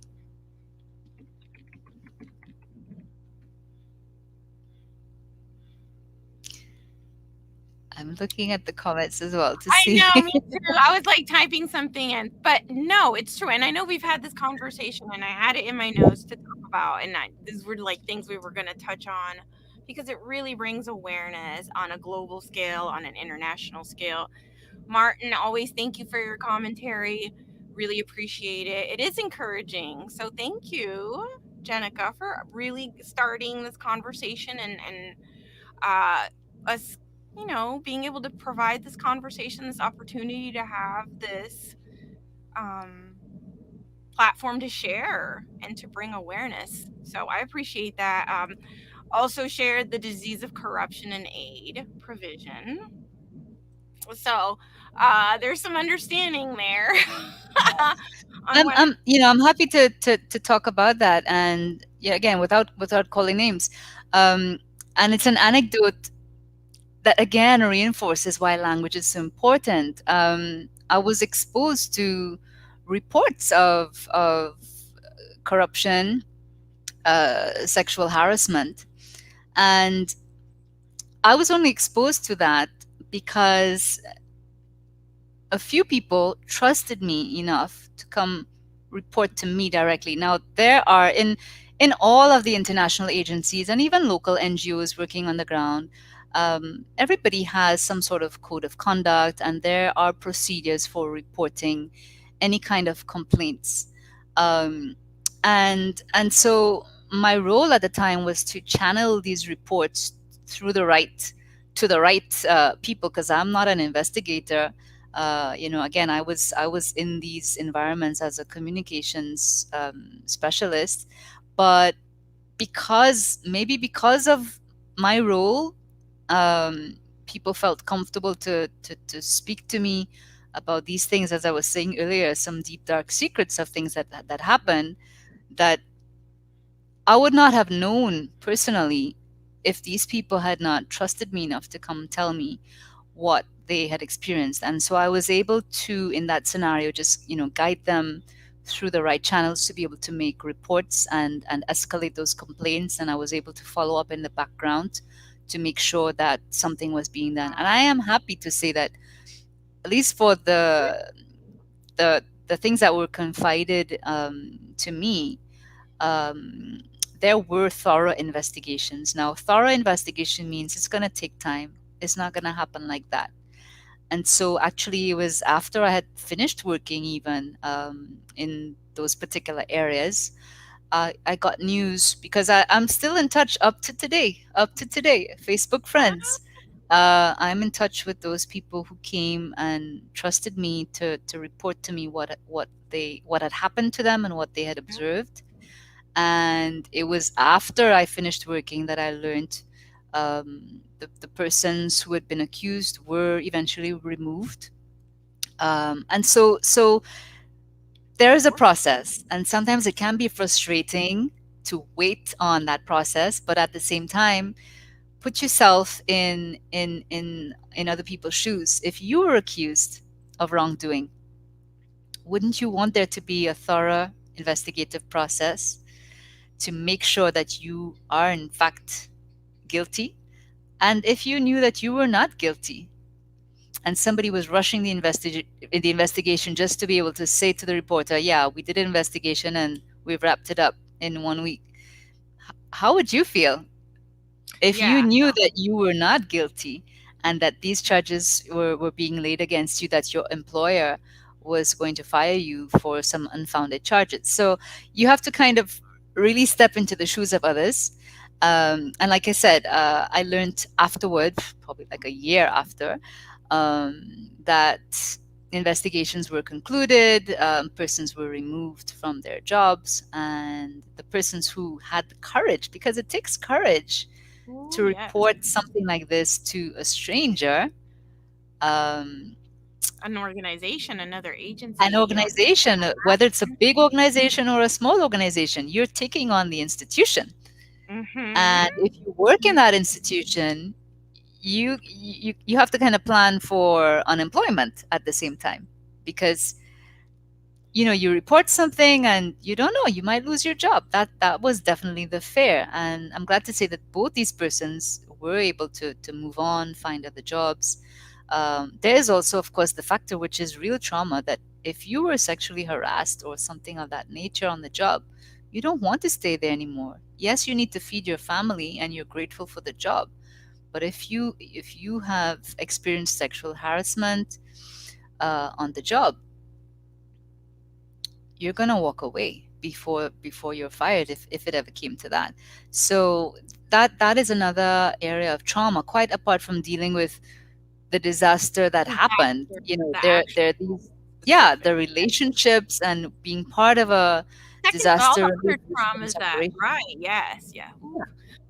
I'm looking at the comments as well to I see. know, me too. I was like typing something in, but no, it's true. And I know we've had this conversation, and I had it in my notes to talk about, and these were like things we were going to touch on because it really brings awareness on a global scale, on an international scale. Martin, always thank you for your commentary. Really appreciate it. It is encouraging. So thank you, Gennike, for really starting this conversation and us, being able to provide this conversation, this opportunity to have this platform to share and to bring awareness. So I appreciate that. Also shared the disease of corruption and aid provision. So there's some understanding there. on what I'm happy to talk about that, and yeah, again, without calling names. And it's an anecdote that again reinforces why language is so important. I was exposed to reports of corruption, sexual harassment, and I was only exposed to that because a few people trusted me enough to come report to me directly. Now, there are in all of the international agencies and even local NGOs working on the ground, everybody has some sort of code of conduct, and there are procedures for reporting any kind of complaints. And so my role at the time was to channel these reports through to the right people, because I'm not an investigator. Again, I was in these environments as a communications specialist, but because of my role, um, people felt comfortable to speak to me about these things. As I was saying earlier, some deep dark secrets of things that happen that I would not have known personally if these people had not trusted me enough to come tell me what they had experienced. And so I was able to, in that scenario, just guide them through the right channels to be able to make reports and escalate those complaints. And I was able to follow up in the background to make sure that something was being done. And I am happy to say that, at least for the things that were confided to me, um, there were thorough investigations. Now, thorough investigation means it's going to take time. It's not going to happen like that. And so, actually, it was after I had finished working, even in those particular areas, I got news because I'm still in touch up to today. Up to today, Facebook friends. I'm in touch with those people who came and trusted me to report to me what had happened to them and what they had observed. And it was after I finished working that I learned the persons who had been accused were eventually removed. And so there is a process, and sometimes it can be frustrating to wait on that process, but at the same time, put yourself in other people's shoes. If you were accused of wrongdoing, wouldn't you want there to be a thorough investigative process to make sure that you are in fact guilty? And if you knew that you were not guilty and somebody was rushing the investigation just to be able to say to the reporter, yeah, we did an investigation and we've wrapped it up in 1 week, how would you feel if you Yeah. knew that you were not guilty and that these charges were being laid against you, that your employer was going to fire you for some unfounded charges? So you have to kind of really step into the shoes of others. And like I said, I learned afterward, probably like a year after, that investigations were concluded, persons were removed from their jobs, and the persons who had the courage, because it takes courage to Oh, yes. report something like this to a stranger, um, An organization, another an agency. Yes. organization, whether it's a big organization or a small organization, you're taking on the institution. Mm-hmm. And if you work in that institution, you have to kind of plan for unemployment at the same time, because you report something and you don't know, you might lose your job. That was definitely the fear, and I'm glad to say that both these persons were able to move on, find other jobs. There is also, of course, the factor, which is real trauma, that if you were sexually harassed or something of that nature on the job, you don't want to stay there anymore. Yes, you need to feed your family and you're grateful for the job, but if you have experienced sexual harassment on the job, you're gonna walk away before you're fired, if it ever came to that. So that is another area of trauma, quite apart from dealing with the disaster that happened. Disaster, You know, the there are actual these, yeah, specific. the relationships and being part of a Second, all disaster the other related traumas that, separation. right? Yes, yeah. Oof.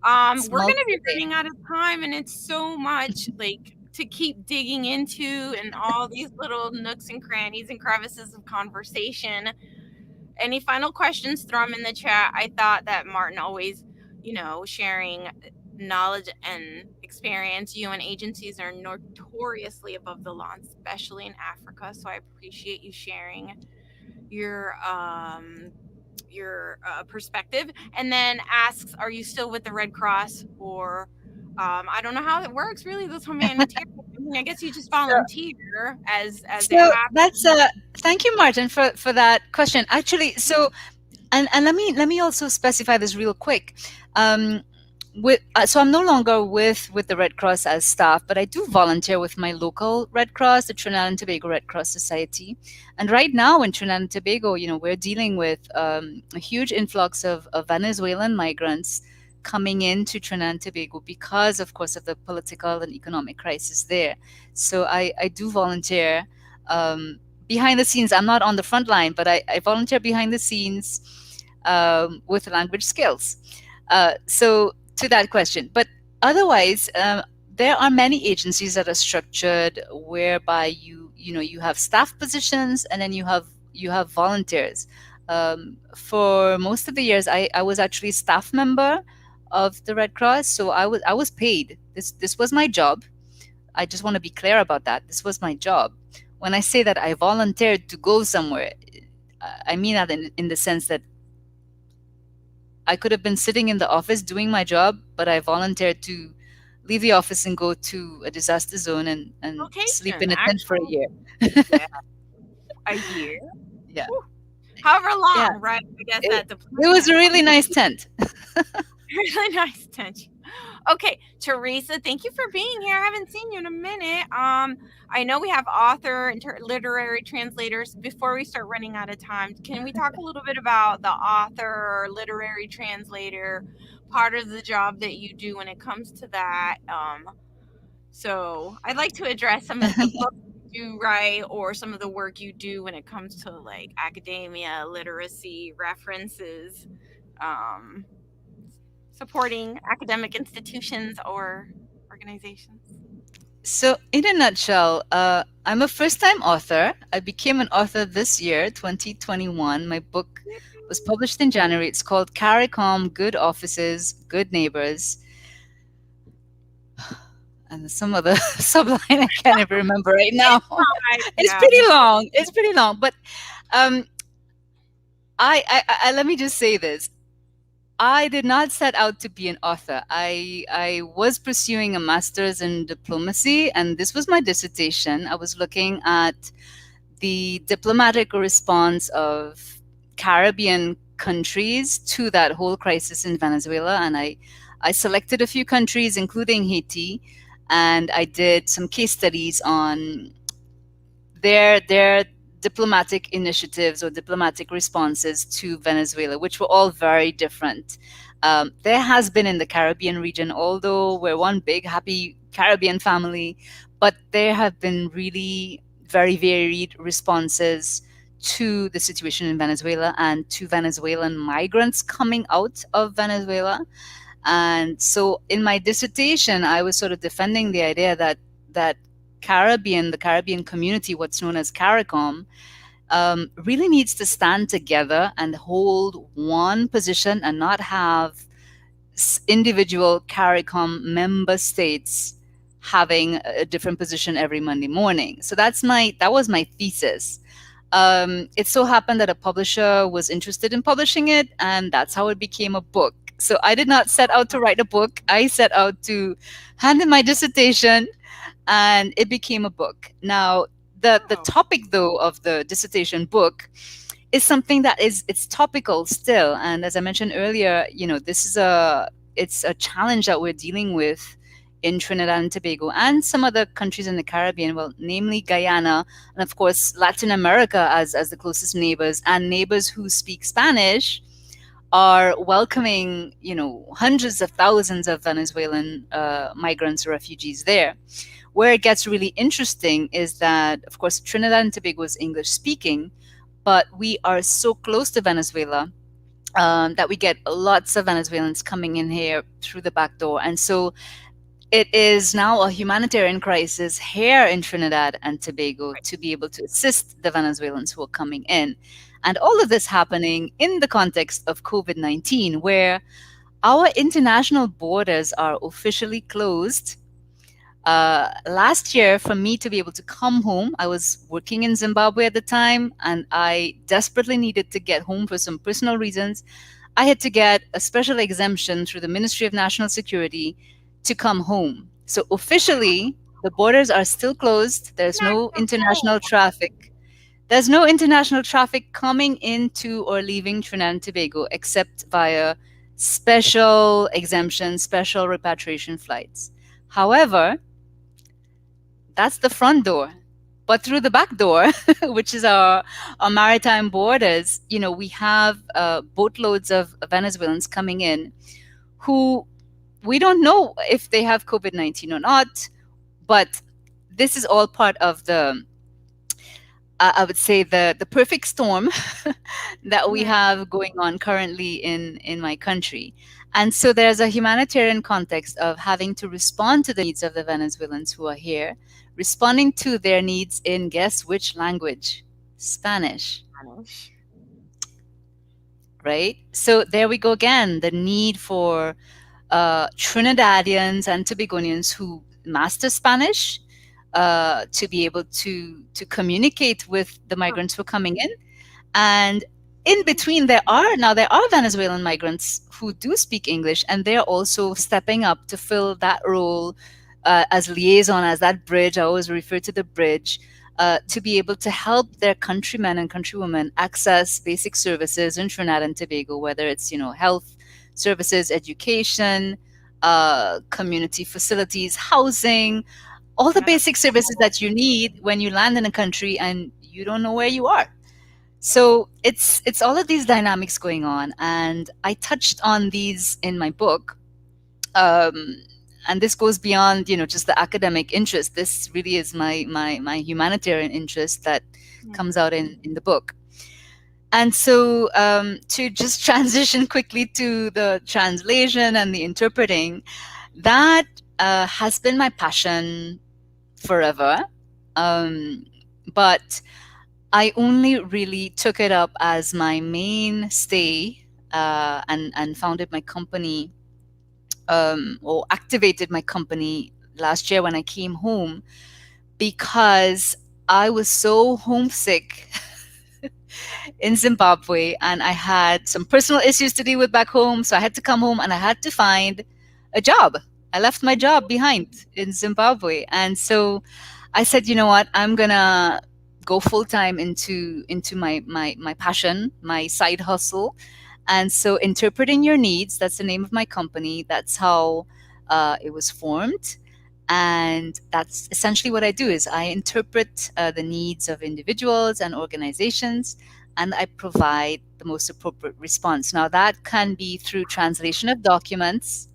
Yeah, it's We're gonna be multiple layers. running out of time, and it's so much like to keep digging into, and all these little nooks and crannies and crevices of conversation. Any final questions? Throw them in the chat. I thought that Martin always, sharing knowledge and experience. UN agencies are notoriously above the law, especially in Africa. So I appreciate you sharing your perspective. And then asks, are you still with the Red Cross, or I don't know how it works really, this humanitarian. I mean, I guess you just So, volunteer as it so happens. that's thank you, Martin, for that question. Actually, so and let me also specify this real quick. Um, so I'm no longer with the Red Cross as staff, but I do volunteer with my local Red Cross, the Trinidad and Tobago Red Cross Society. And right now in Trinidad and Tobago, we're dealing with a huge influx of Venezuelan migrants coming into Trinidad and Tobago because, of course, of the political and economic crisis there. So I do volunteer behind the scenes. I'm not on the front line, but I volunteer behind the scenes with language skills. So to that question, but otherwise, there are many agencies that are structured whereby you have staff positions, and then you have volunteers. For most of the years, I was actually staff member of the Red Cross, so I was paid. This was my job. I just want to be clear about that. This was my job. When I say that I volunteered to go somewhere, I mean that in the sense that I could have been sitting in the office doing my job, but I volunteered to leave the office and go to a disaster zone and sleep Location, in a tent for a actual, year. yeah, a year. Yeah. Whew. However Yeah. long, right? I guess It, that it was deployment. a really nice tent. Really nice tension. Okay, Teresa, thank you for being here. I haven't seen you in a minute. I know we have author and literary translators. Before we start running out of time, can we talk a little bit about the author or literary translator part of the job that you do when it comes to that? So I'd like to address some of the books you do write or some of the work you do when it comes to like academia, literacy, references. Um, Supporting academic institutions or organizations. So, in a nutshell, I'm a first time author. I became an author this year, 2021. My book was published in January. It's called CARICOM Good Offices, Good Neighbors. And some other subline I can't even remember right now. It's Yeah. pretty long. It's pretty long. But um, I let me just say this. I did not set out to be an author. I was pursuing a master's in diplomacy, and this was my dissertation. I was looking at the diplomatic response of Caribbean countries to that whole crisis in Venezuela, and I selected a few countries, including Haiti, and I did some case studies on their diplomatic initiatives or diplomatic responses to Venezuela, which were all very different. There has been in the Caribbean region, although we're one big happy Caribbean family, but there have been really very varied responses to the situation in Venezuela and to Venezuelan migrants coming out of Venezuela. And so in my dissertation, I was sort of defending the idea that the Caribbean community, what's known as CARICOM, really needs to stand together and hold one position and not have individual CARICOM member states having a different position every Monday morning. So that was my thesis. It so happened that a publisher was interested in publishing it, and that's how it became a book. So I did not set out to write a book. I set out to hand in my dissertation, and it became a book. Now, the topic though of the dissertation book is something that it's topical still. And as I mentioned earlier, it's a challenge that we're dealing with in Trinidad and Tobago and some other countries in the Caribbean, well, namely Guyana, and of course Latin America as the closest neighbors, and neighbors who speak Spanish are welcoming, hundreds of thousands of Venezuelan migrants or refugees there. Where it gets really interesting is that, of course, Trinidad and Tobago is English speaking, but we are so close to Venezuela that we get lots of Venezuelans coming in here through the back door. And so it is now a humanitarian crisis here in Trinidad and Tobago to be able to assist the Venezuelans who are coming in. And all of this happening in the context of COVID-19, where our international borders are officially closed. Last year, for me to be able to come home, I was working in Zimbabwe at the time, and I desperately needed to get home for some personal reasons. I had to get a special exemption through the Ministry of National Security to come home. So officially, the borders are still closed. There's no international traffic. There's no international traffic coming into or leaving Trinidad and Tobago except via special exemptions, special repatriation flights. However, that's the front door. But through the back door, which is our maritime borders, we have boatloads of Venezuelans coming in who we don't know if they have COVID-19 or not, but this is all part of the I would say the perfect storm that we Mhm. have going on currently in my country. And so there's a humanitarian context of having to respond to the needs of the Venezuelans who are here, responding to their needs in guess which language? Spanish, Spanish. right? So there we go again, the need for Trinidadians and Tobagonians who master Spanish to be able to communicate with the Huh. migrants who are coming in. And in between, there are Venezuelan migrants who do speak English, and they're also stepping up to fill that role as liaison, as that bridge. I always refer to the bridge. To be able to help their countrymen and countrywomen access basic services in Trinidad and Tobago, whether it's health services, education, community facilities, housing, all the basic services Medical. that you need when you land in a country and you don't know where you are. So it's all of these dynamics going on, and I touched on these in my book. Um, and this goes beyond just the academic interest. This really is my humanitarian interest that comes Mhm. out in the book. And so to just transition quickly to the translation and the interpreting, that has been my passion forever. Um, but I only really took it up as my mainstay and founded my company or activated my company last year when I came home because I was so homesick in Zimbabwe and I had some personal issues to deal with back home. So I had to come home and I had to find a job. I left my job behind in Zimbabwe. And so I said, you know what, I'm gonna go full time into my passion, my side hustle. And so interpreting your needs, that's the name of my company. That's how it was formed. And that's essentially what I do is I interpret the needs of individuals and organizations, and I provide the most appropriate response. Now that can be through translation of documents,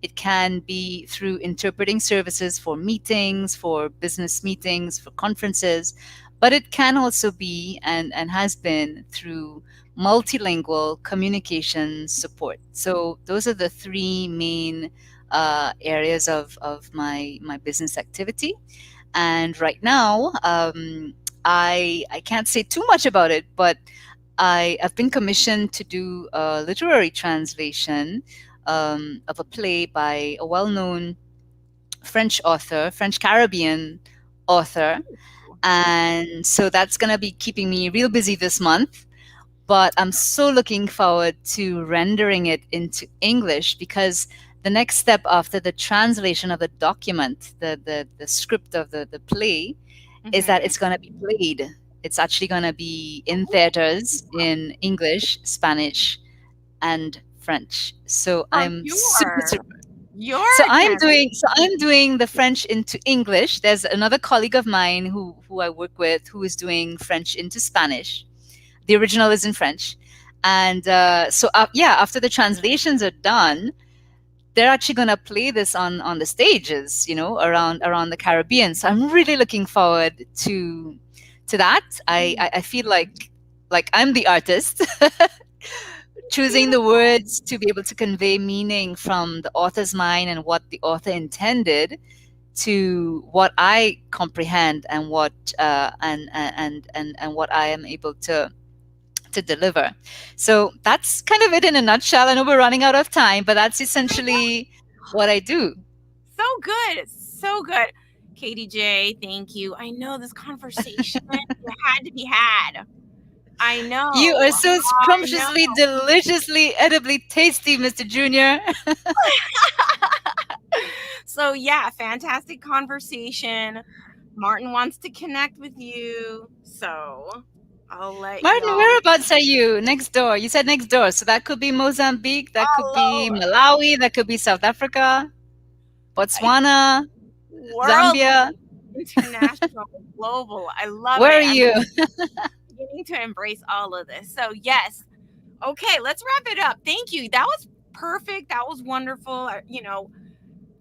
it can be through interpreting services for meetings, for business meetings, for conferences, but it can also be and has been through multilingual communication support. So those are the three main areas of my business activity. And right now, I can't say too much about it, but I've been commissioned to do a literary translation of a play by a well-known French author, French Caribbean author. And so that's going to be keeping me real busy this month. But I'm so looking forward to rendering it into English because the next step after the translation of the document, the script of the play, is that Mhm. it's going to be played. It's actually going to be in Oh, theaters in English, Spanish, and French. So so I'm super, super. you're So I'm doing the French into English. There's another colleague of mine who I work with who is doing French into Spanish. The original is in French, and yeah, after the translations are done, they're actually going to play this on the stages, around the Caribbean. So I'm really looking forward to that. I feel like I'm the artist choosing the beautiful. words to be able to convey meaning from the author's mind and what the author intended to what I comprehend and what and what I am able to deliver. So that's kind of it in a nutshell. I know we're running out of time, but that's essentially what I do. So good. So good. Katie J, thank you. I know this conversation had to be had. I You are know. so I know. scrumptiously, deliciously, edibly tasty, Mr. Junior. So yeah, fantastic conversation. Martin wants to connect with you. So I'll let Martin, y'all. whereabouts are you? Next door. You said next door. So that could be Mozambique, that could All be over. Malawi, that could be South Africa, It's Botswana, Zambia. worldly, international, global. I love Where it. are I'm you? beginning to embrace all of this. So yes. Okay, let's wrap it up. Thank you. That was perfect. That was wonderful.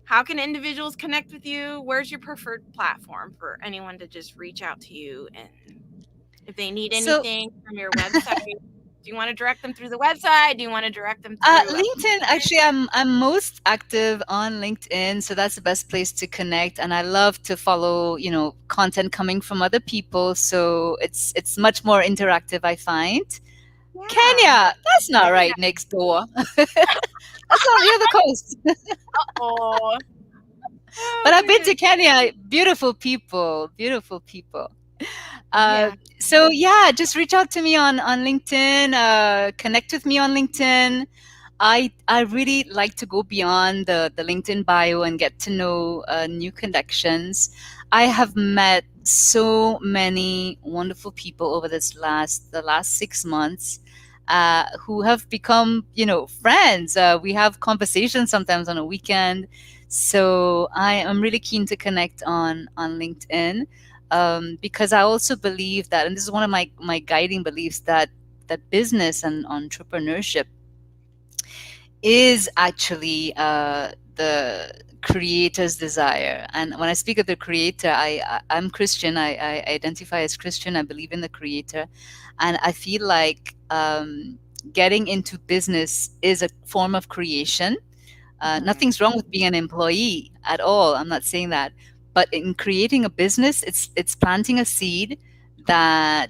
How can individuals connect with you? Where's your preferred platform for anyone to just reach out to you and If they need So anything from your website, do you want to direct them through the website? Do you want to direct them through? LinkedIn, actually, I'm most active on LinkedIn, so that's the best place to connect. And I love to follow, content coming from other people, so it's much more interactive, I find. Yeah. Kenya, that's not Very right nice. next door. That's on the other coast. Oh. But Oh I've been goodness. to Kenya. Beautiful people, beautiful people. Yeah. So yeah, just reach out to me on LinkedIn. Connect with me on LinkedIn. I really like to go beyond the LinkedIn bio and get to know new connections. I have met so many wonderful people over the last 6 months who have become friends. We have conversations sometimes on a weekend. So I am really keen to connect on LinkedIn because I also believe that, and this is one of my guiding beliefs, that business and entrepreneurship is actually the creator's desire. And when I speak of the creator, I'm Christian. I identify as Christian. I believe in the creator, and I feel like getting into business is a form of creation. Mhm. Nothing's wrong with being an employee at all. I'm not saying that, but in creating a business, it's planting a seed that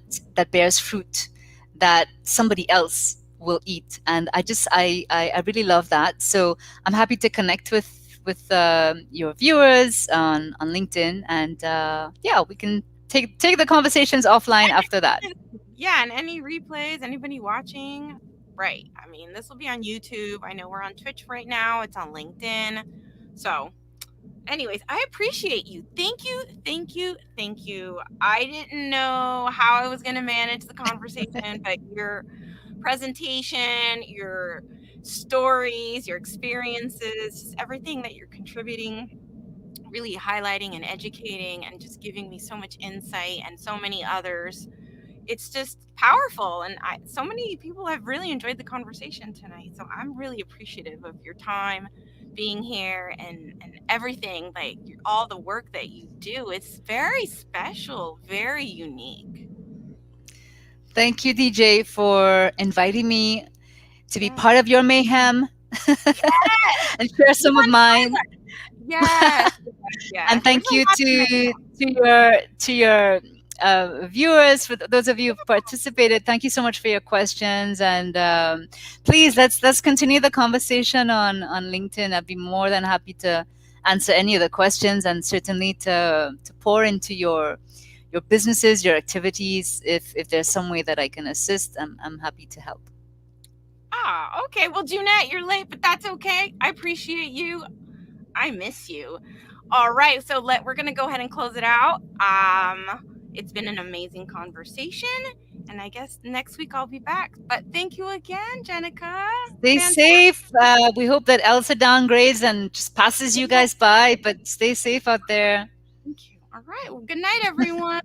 bears fruit that somebody else will eat. And I really love that. So I'm happy to connect with your viewers on LinkedIn, and yeah, we can take the conversations offline after that. Yeah, and any replays, anybody watching, right. I mean, this will be on YouTube. I know we're on Twitch right now. It's on LinkedIn. So, anyways, I appreciate you. Thank you, thank you, thank you. I didn't know how I was going to manage the conversation, but your presentation, your stories, your experiences, just everything that you're contributing, really highlighting and educating and just giving me so much insight and so many others. It's just powerful, and so many people have really enjoyed the conversation tonight, so I'm really appreciative of your time being here and everything, like all the work that you do. It's very special, very unique. Thank you, DJ, for inviting me to be Yes. part of your mayhem Yes. and share You some of want to mine. highlight? Yes. Yes. And There's thank a you lot tonight. to your viewers, for those of you who've participated. Thank you so much for your questions, and please let's continue the conversation on LinkedIn. I'd be more than happy to answer any of the questions, and certainly to pour into your businesses, your activities. If there's some way that I can assist, I'm happy to help. Okay. Well, Junette, you're late, but that's okay. I appreciate you. I miss you. All right, so we're gonna go ahead and close it out. It's been an amazing conversation, and I guess next week I'll be back. But thank you again, Jenica. Stay Fantastic. safe. We hope that Elsa downgrades and just passes you guys by, but stay safe out there. Thank you. All right. Well, good night, everyone.